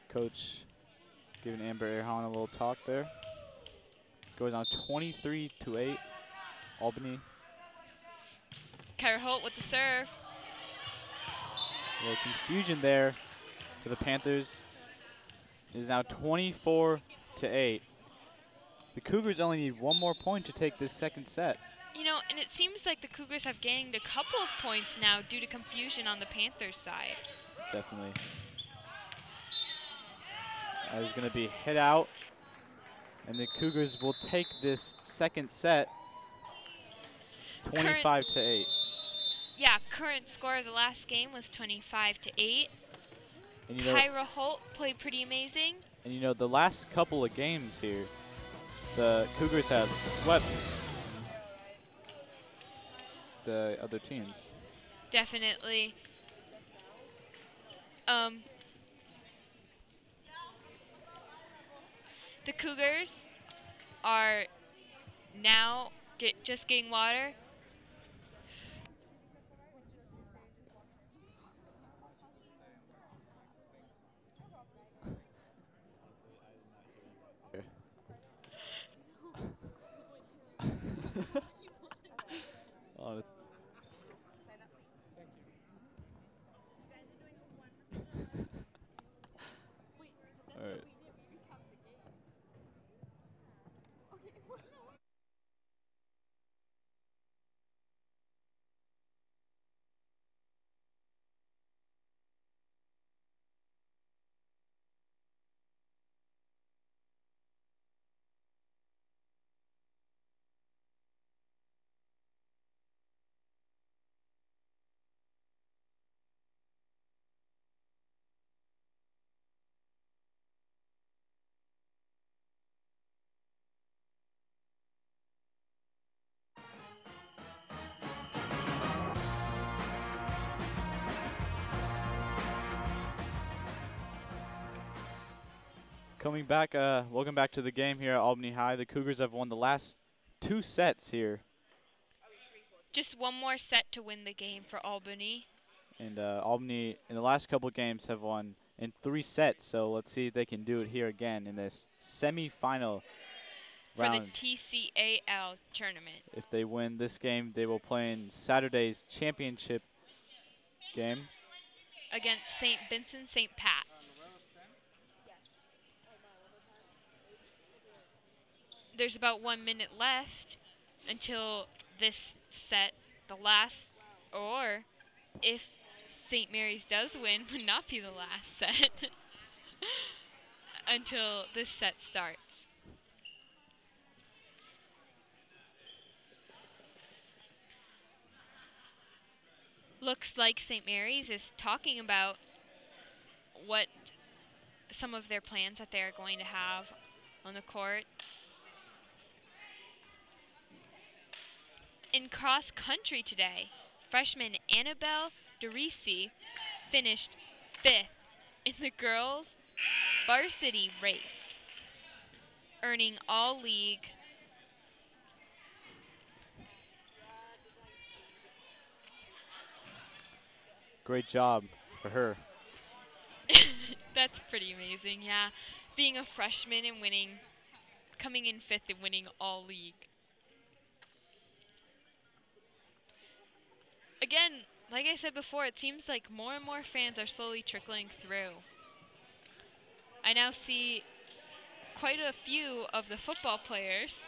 Coach giving Amber Erhan a little talk there. Scores on 23-8, Albany. Kyra Holt with the serve. A little confusion there for the Panthers. It is now 24-8. The Cougars only need 1 more point to take this second set. You know, and it seems like the Cougars have gained a couple of points now due to confusion on the Panthers side. Definitely. That is going to be hit out. And the Cougars will take this second set 25-8. Yeah, current score of the last game was 25-8. And you know, Kyra Holt played pretty amazing. And you know, the last couple of games here, the Cougars have swept the other teams. Definitely. The Cougars are now just getting water. Oh. All right. Coming back, welcome back to the game here at Albany High. The Cougars have won the last 2 sets here. Just 1 more set to win the game for Albany. And Albany, in the last couple games, have won in 3 sets. So let's see if they can do it here again in this semifinal for round. the TCAL tournament. If they win this game, they will play in Saturday's championship game Against St. Vincent St. Pat's. There's about 1 minute left until this set, the last, or if St. Mary's does win, would not be the last set until this set starts. Looks like St. Mary's is talking about what some of their plans that they are going to have on the court. In cross country today, freshman Annabelle DeRisi finished 5th in the girls' varsity race, earning all league. Great job for her. That's pretty amazing, yeah. Being a freshman and winning, coming in 5th and winning all league. Again, like I said before, it seems like more and more fans are slowly trickling through. I now see quite a few of the football players,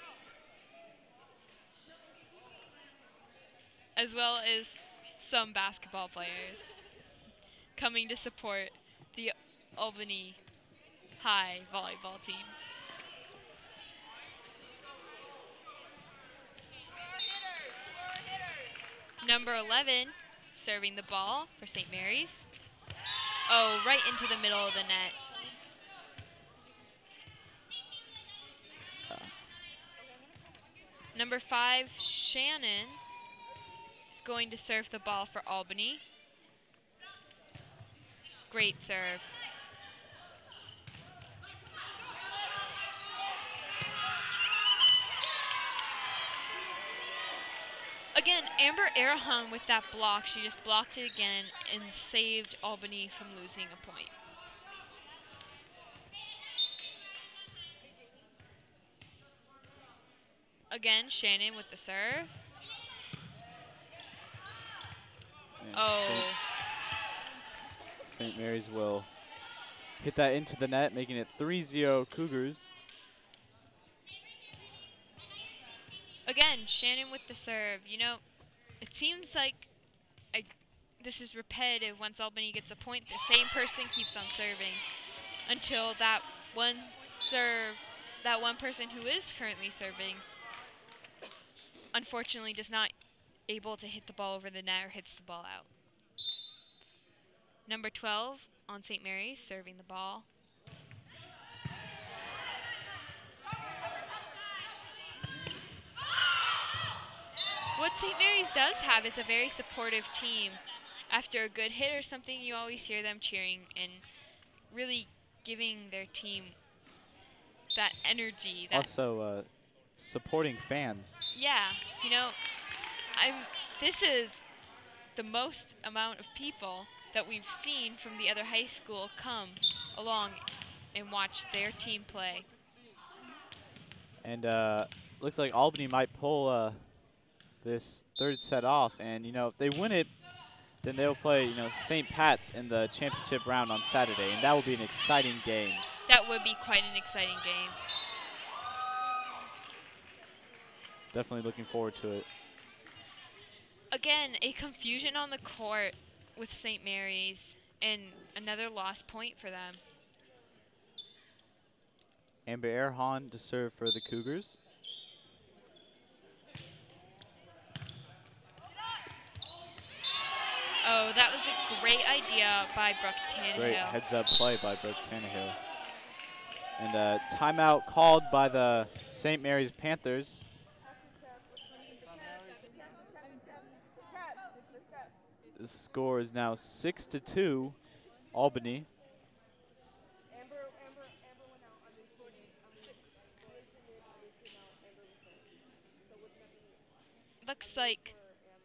as well as some basketball players, coming to support the Albany High volleyball team. Number 11, serving the ball for St. Mary's. Oh, right into the middle of the net. Number 5, Shannon, is going to serve the ball for Albany. Great serve. Again, Amber Arahan with that block. She just blocked it again and saved Albany from losing a point. Again, Shannon with the serve. And Oh. St. Mary's will hit that into the net, making it 3-0 Cougars. Again, Shannon with the serve. You know, it seems like this is repetitive. Once Albany gets a point, the same person keeps on serving until that one person who is currently serving, unfortunately, does not able to hit the ball over the net or hits the ball out. Number 12 on St. Mary's serving the ball. What St. Mary's does have is a very supportive team. After a good hit or something, you always hear them cheering and really giving their team that energy. That Also, supporting fans. yeah, you know, this is the most amount of people that we've seen from the other high school come along and watch their team play. And looks like Albany might pull this third set off. And, you know, if they win it, then they'll play, you know, St. Pat's in the championship round on Saturday. And that will be an exciting game. That would be quite an exciting game. Definitely looking forward to it. Again, a confusion on the court with St. Mary's and another lost point for them. Amber Erhan to serve for the Cougars. Oh, that was a great idea by Brooke Tannehill. Great heads-up play by Brooke Tannehill. And a timeout called by the St. Mary's Panthers. The score is now 6-2, Albany. Looks like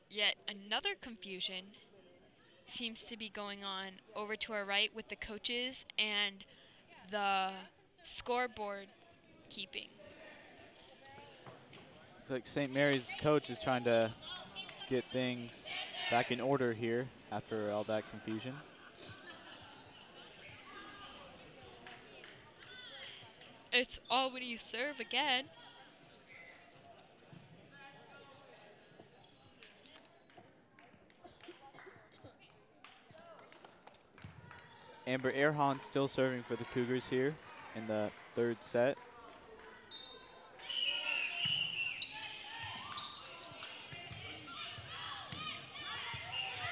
yet another confusion seems to be going on over to our right with the coaches and the scoreboard keeping. Looks like St. Mary's coach is trying to get things back in order here after all that confusion. It's Albany's serve again. Amber Erhan still serving for the Cougars here in the third set.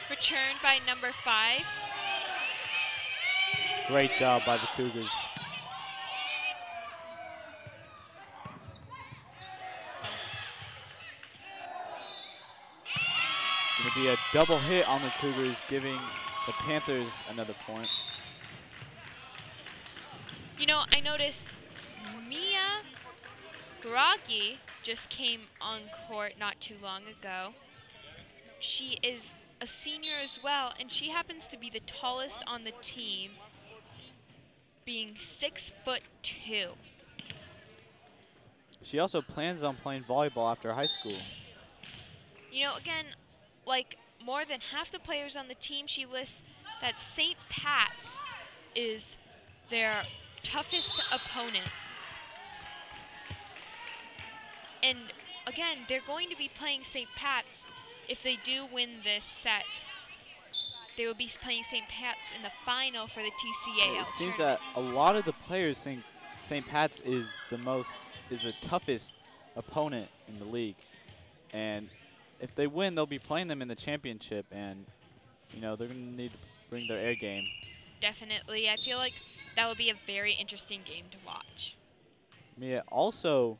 Returned by number 5. Great job by the Cougars. Going to be a double hit on the Cougars, giving the Panthers another point. You know, I noticed Mia Garagi just came on court not too long ago. She is a senior as well, and she happens to be the tallest on the team, being 6'2". She also plans on playing volleyball after high school. You know, again, like more than half the players on the team, she lists that St. Pat's is their toughest opponent. And again, they're going to be playing St. Pat's. If they do win this set, they will be playing St. Pat's in the final for the TCAL. It seems that a lot of the players think St. Pat's is the toughest opponent in the league. And if they win, they'll be playing them in the championship, and you know, they're going to need to bring their A game. Definitely. I feel like that will be a very interesting game to watch. Mia also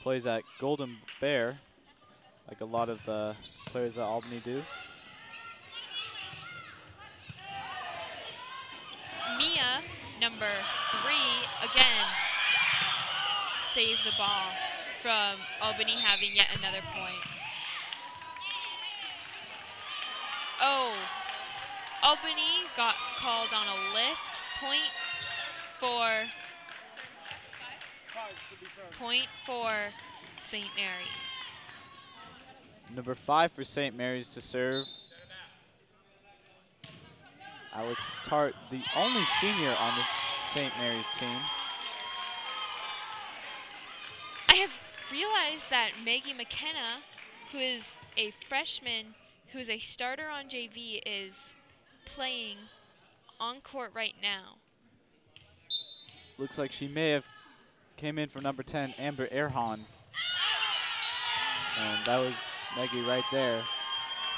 plays at Golden Bear, like a lot of the players at Albany do. Mia, number 3, again, saved the ball from Albany having yet another point. Oh, Albany got called on a lift point for St. Mary's. Number 5 for St. Mary's to serve. Alex Tart, the only senior on the St. Mary's team. I have realized that Maggie McKenna, who is a freshman, who is a starter on JV, is playing on court right now. Looks like she may have came in for number 10, Amber Erhan. And that was Maggie right there,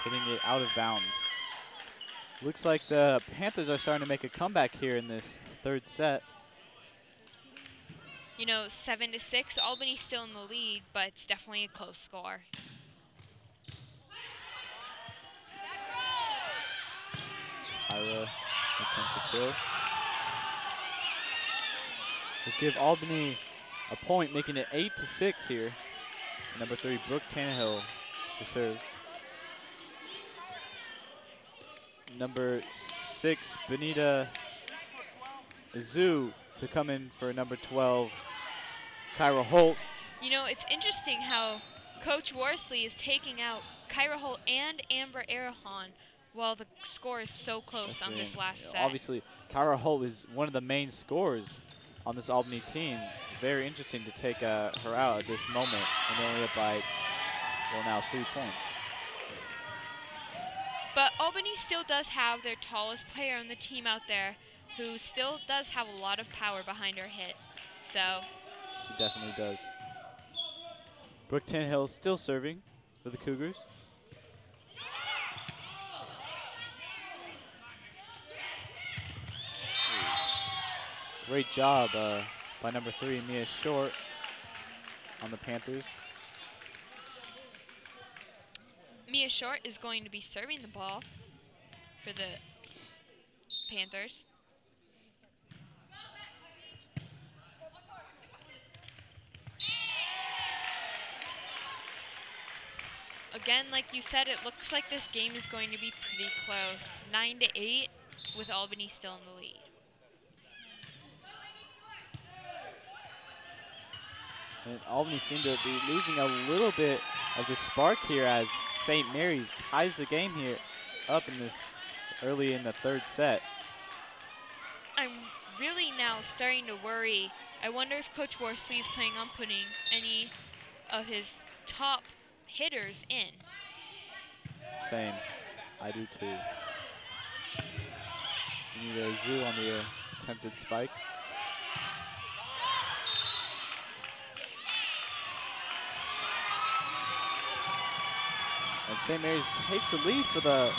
hitting it out of bounds. Looks like the Panthers are starting to make a comeback here in this third set. You know, 7-6, Albany's still in the lead, but it's definitely a close score. Ira attempt to kill. Will give Albany a point, making it 8-6 here. Number 3, Brooke Tannehill to serve. Number 6, Benita Azu to come in for number 12, Kyra Holt. You know, it's interesting how Coach Worsley is taking out Kyra Holt and Amber Arahan while the score is so close on this last set. Obviously, Kyra Holt is one of the main scorers on this Albany team. It's very interesting to take her out at this moment, and only up by, well, now 3 points. But Albany still does have their tallest player on the team out there, who still does have a lot of power behind her hit. So she definitely does. Brooke Tannehill still serving for the Cougars. Great job by number 3, Mia Short, on the Panthers. Mia Short is going to be serving the ball for the Panthers. Again, like you said, it looks like this game is going to be pretty close. 9-8 with Albany still in the lead. And Albany seemed to be losing a little bit of the spark here as St. Mary's ties the game here up in this early in the third set. I'm really now starting to worry. I wonder if Coach Worsley is planning on putting any of his top hitters in. Same. I do too. We need a zoo on the attempted spike. And St. Mary's takes the lead for the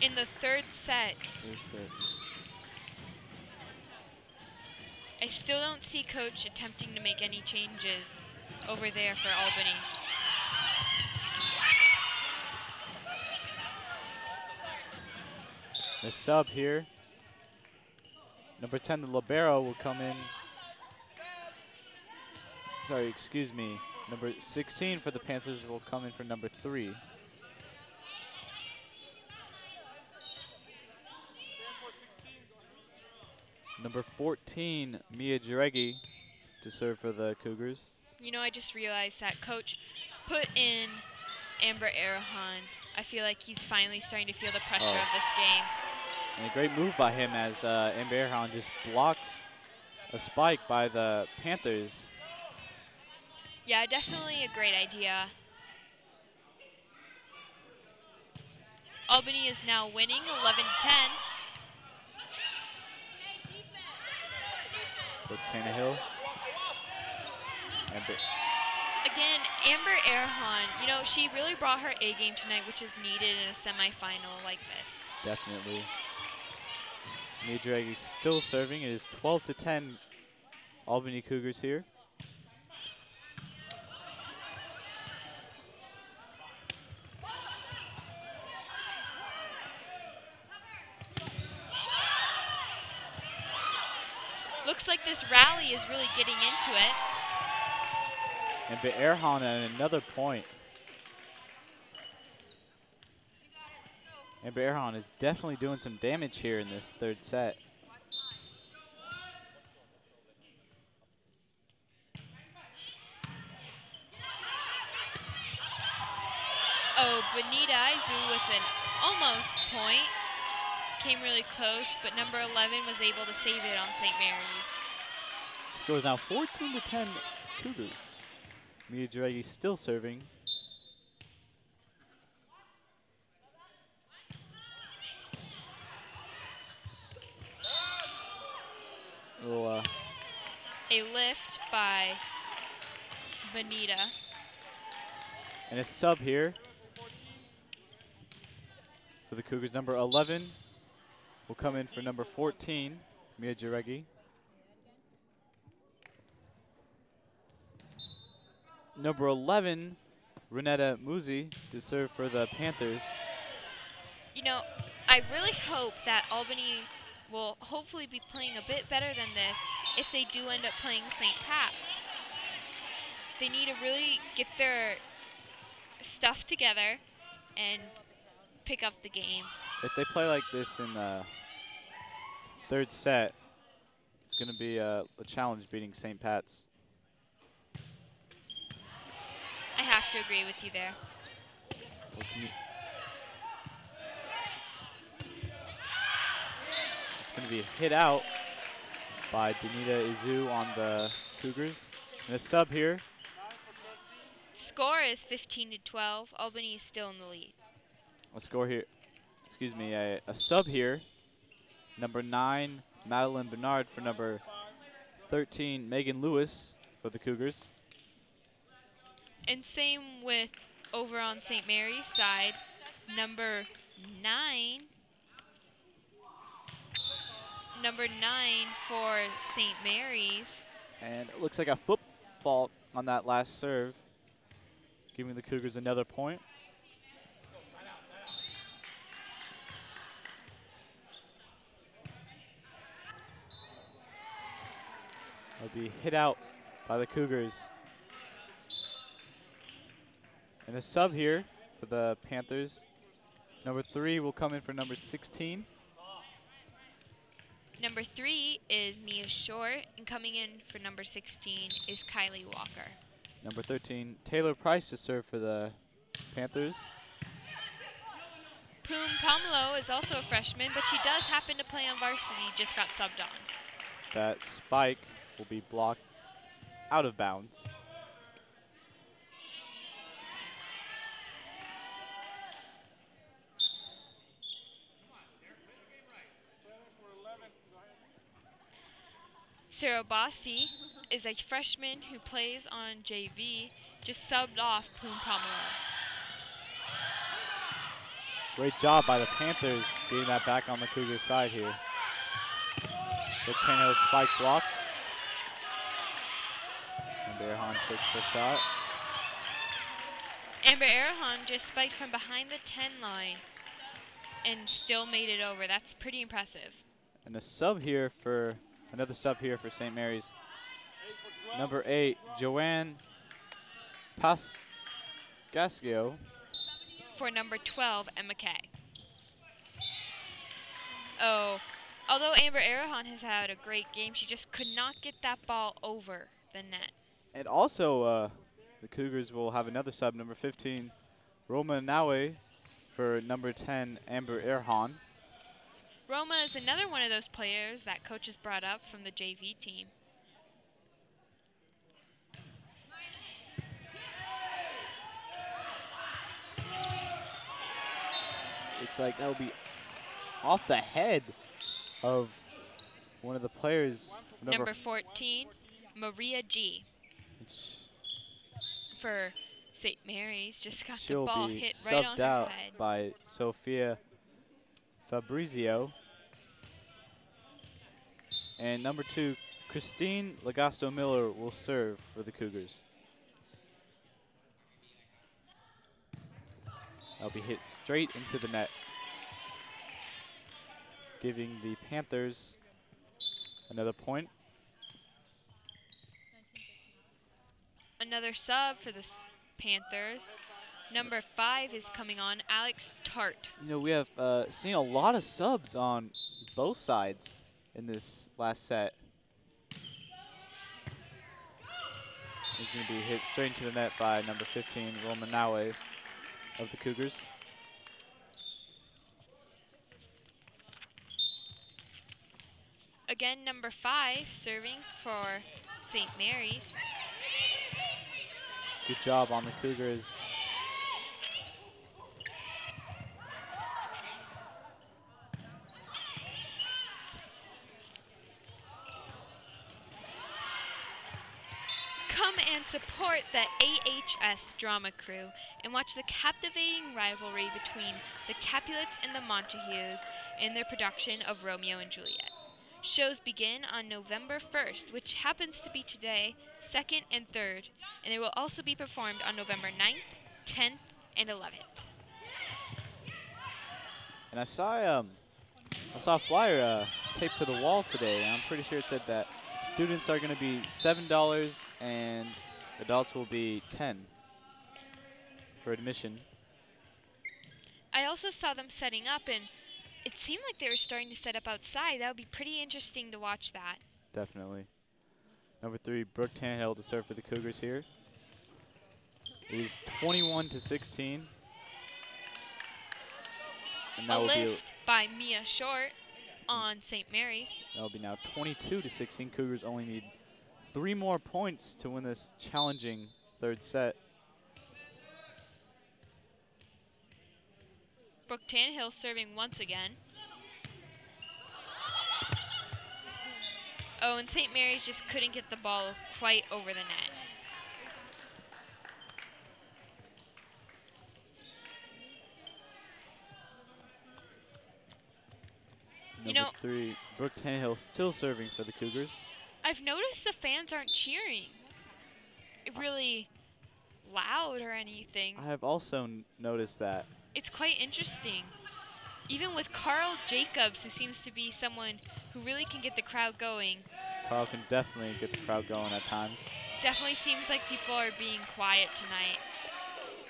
in the third set. I still don't see Coach attempting to make any changes over there for Albany. A sub here. Number 10, the libero, will come in. Sorry, excuse me. Number 16 for the Panthers will come in for number 3. Number 14, Mia Jareggi, to serve for the Cougars. You know, I just realized that Coach put in Amber Arahan. I feel like he's finally starting to feel the pressure of this game. And a great move by him as Amber Arahan just blocks a spike by the Panthers. Yeah, definitely a great idea. Albany is now winning 11-10. For Tannehill. Again, Amber Arahan, you know, she really brought her A game tonight, which is needed in a semifinal like this. Definitely. Mia Jareggi still serving. It is 12-10 Albany Cougars here. Looks like this rally is really getting into it. And Arahan at another point. And Arahan is definitely doing some damage here in this third set. Oh, Benita Izu with an almost point. Came really close, but number 11 was able to save it on St. Mary's. Score is now 14-10 Cougars. Mia Jareggi still serving. A lift by Benita. And a sub here for the Cougars. Number 11 will come in for number 14, Mia Jareggi. Number 11, Renetta Muzi, to serve for the Panthers. You know, I really hope that Albany will hopefully be playing a bit better than this if they do end up playing St. Pat's. They need to really get their stuff together and pick up the game. If they play like this in the third set, it's going to be a challenge beating St. Pat's. I have to agree with you there. It's going to be a hit out by Benita Izu on the Cougars. And a sub here. Score is 15-12. Albany is still in the lead. A score here. Excuse me, a sub here. Number 9, Madeline Bernard for number 13, Megan Lewis for the Cougars. And same with over on St. Mary's side, number 9 for St. Mary's. And it looks like a foot fault on that last serve, giving the Cougars another point. It'll be hit out by the Cougars. And a sub here for the Panthers. Number 3 will come in for number 16. Number 3 is Mia Short, and coming in for number 16 is Kylie Walker. Number 13, Taylor Price to serve for the Panthers. Poon Pomelo is also a freshman, but she does happen to play on varsity, just got subbed on. That spike will be blocked out of bounds. Sarah Bossi is a freshman who plays on JV, just subbed off Poon Pomelo. Great job by the Panthers getting that back on the Cougars side here. The Tannehill spike block. And Erhan takes a shot. Amber Arahan just spiked from behind the 10 line and still made it over. That's pretty impressive. And a sub here for, another sub here for St. Mary's. Number 8, Joanne Pasgasio. For number 12, Emma Kay. Oh, although Amber Arahan has had a great game, she just could not get that ball over the net. And also, the Cougars will have another sub, number 15, Roma Nawe, for number 10, Amber Erhan. Roma is another one of those players that coach has brought up from the JV team. Looks like that will be off the head of one of the players. Number 14, Maria G. For St. Mary's, just got the ball hit right on her out head. By Sophia Fabrizio. And number 2, Christine Lagasto Miller will serve for the Cougars. That'll be hit straight into the net, giving the Panthers another point. Another sub for the Panthers. Number 5 is coming on, Alex Tart. You know, we have seen a lot of subs on both sides in this last set. He's going to be hit straight into the net by number 15, Roma Nawe of the Cougars. Again, number 5 serving for St. Mary's. Good job on the Cougars. Come and support the AHS drama crew and watch the captivating rivalry between the Capulets and the Montagues in their production of Romeo and Juliet. Shows begin on November 1st, which happens to be today, 2nd and 3rd, and they will also be performed on November 9th, 10th, and 11th. And I saw a flyer taped to the wall today, and I'm pretty sure it said that students are going to be $7 and adults will be $10 for admission. I also saw them setting up, and it seemed like they were starting to set up outside. That would be pretty interesting to watch that. Definitely. Number 3, Brooke Tannehill to serve for the Cougars here. It is 21-16. And that A will lift by Mia Short on St. Mary's. That will be now 22-16. Cougars only need 3 more points to win this challenging third set. Brooke Tannehill serving once again. Oh, and St. Mary's just couldn't get the ball quite over the net. Number 3, Brooke Tannehill still serving for the Cougars. I've noticed the fans aren't cheering really loud or anything. I have also noticed that. It's quite interesting. Even with Carl Jacobs, who seems to be someone who really can get the crowd going. Carl can definitely get the crowd going at times. Definitely seems like people are being quiet tonight.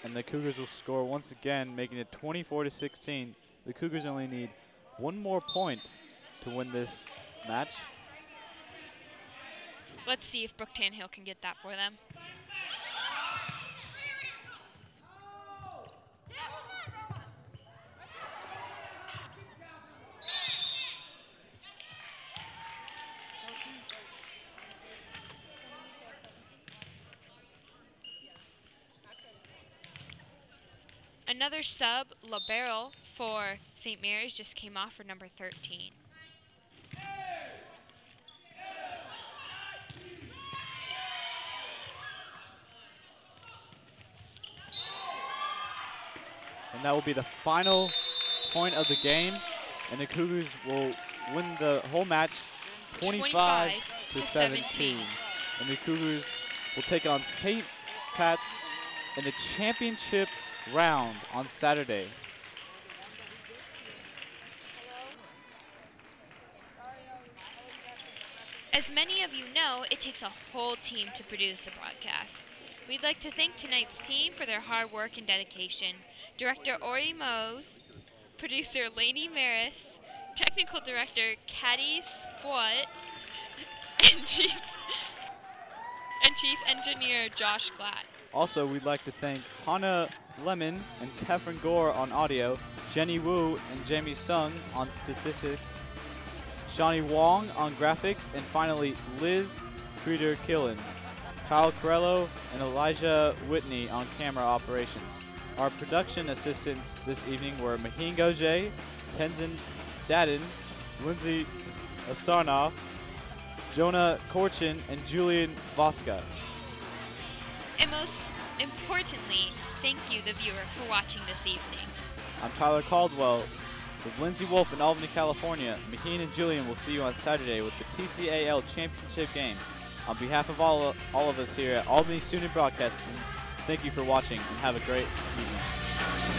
and the Cougars will score once again, making it 24-16. The Cougars only need one more point to win this match. Let's see if Brooke Tanhill can get that for them. Another sub, LaBarrel, for St. Mary's just came off for number 13. And that will be the final point of the game, and the Cougars will win the whole match 25-17. And the Cougars will take on St. Pat's in the championship round on Saturday. As many of you know, it takes a whole team to produce a broadcast. We'd like to thank tonight's team for their hard work and dedication. Director Ori Mose, producer Lainey Maris, technical director Caddy Sport, and chief engineer Josh Glatt. Also, we'd like to thank Hannah Lemon and Catherine Gore on audio, Jenny Wu and Jamie Sung on statistics, Shawnee Wong on graphics, and finally Liz Creeder-Killen, Kyle Corello, and Elijah Whitney on camera operations. Our production assistants this evening were Maheen Gojay, Tenzin Dadin, Lindsay Asarna, Jonah Korchin, and Julian Voska. And most importantly, thank you, the viewer, for watching this evening. I'm Tyler Caldwell with Lindsay Wolf in Albany, California. Maheen and Julian will see you on Saturday with the TCAL Championship game. On behalf of all of us here at Albany Student Broadcasting, thank you for watching and have a great evening.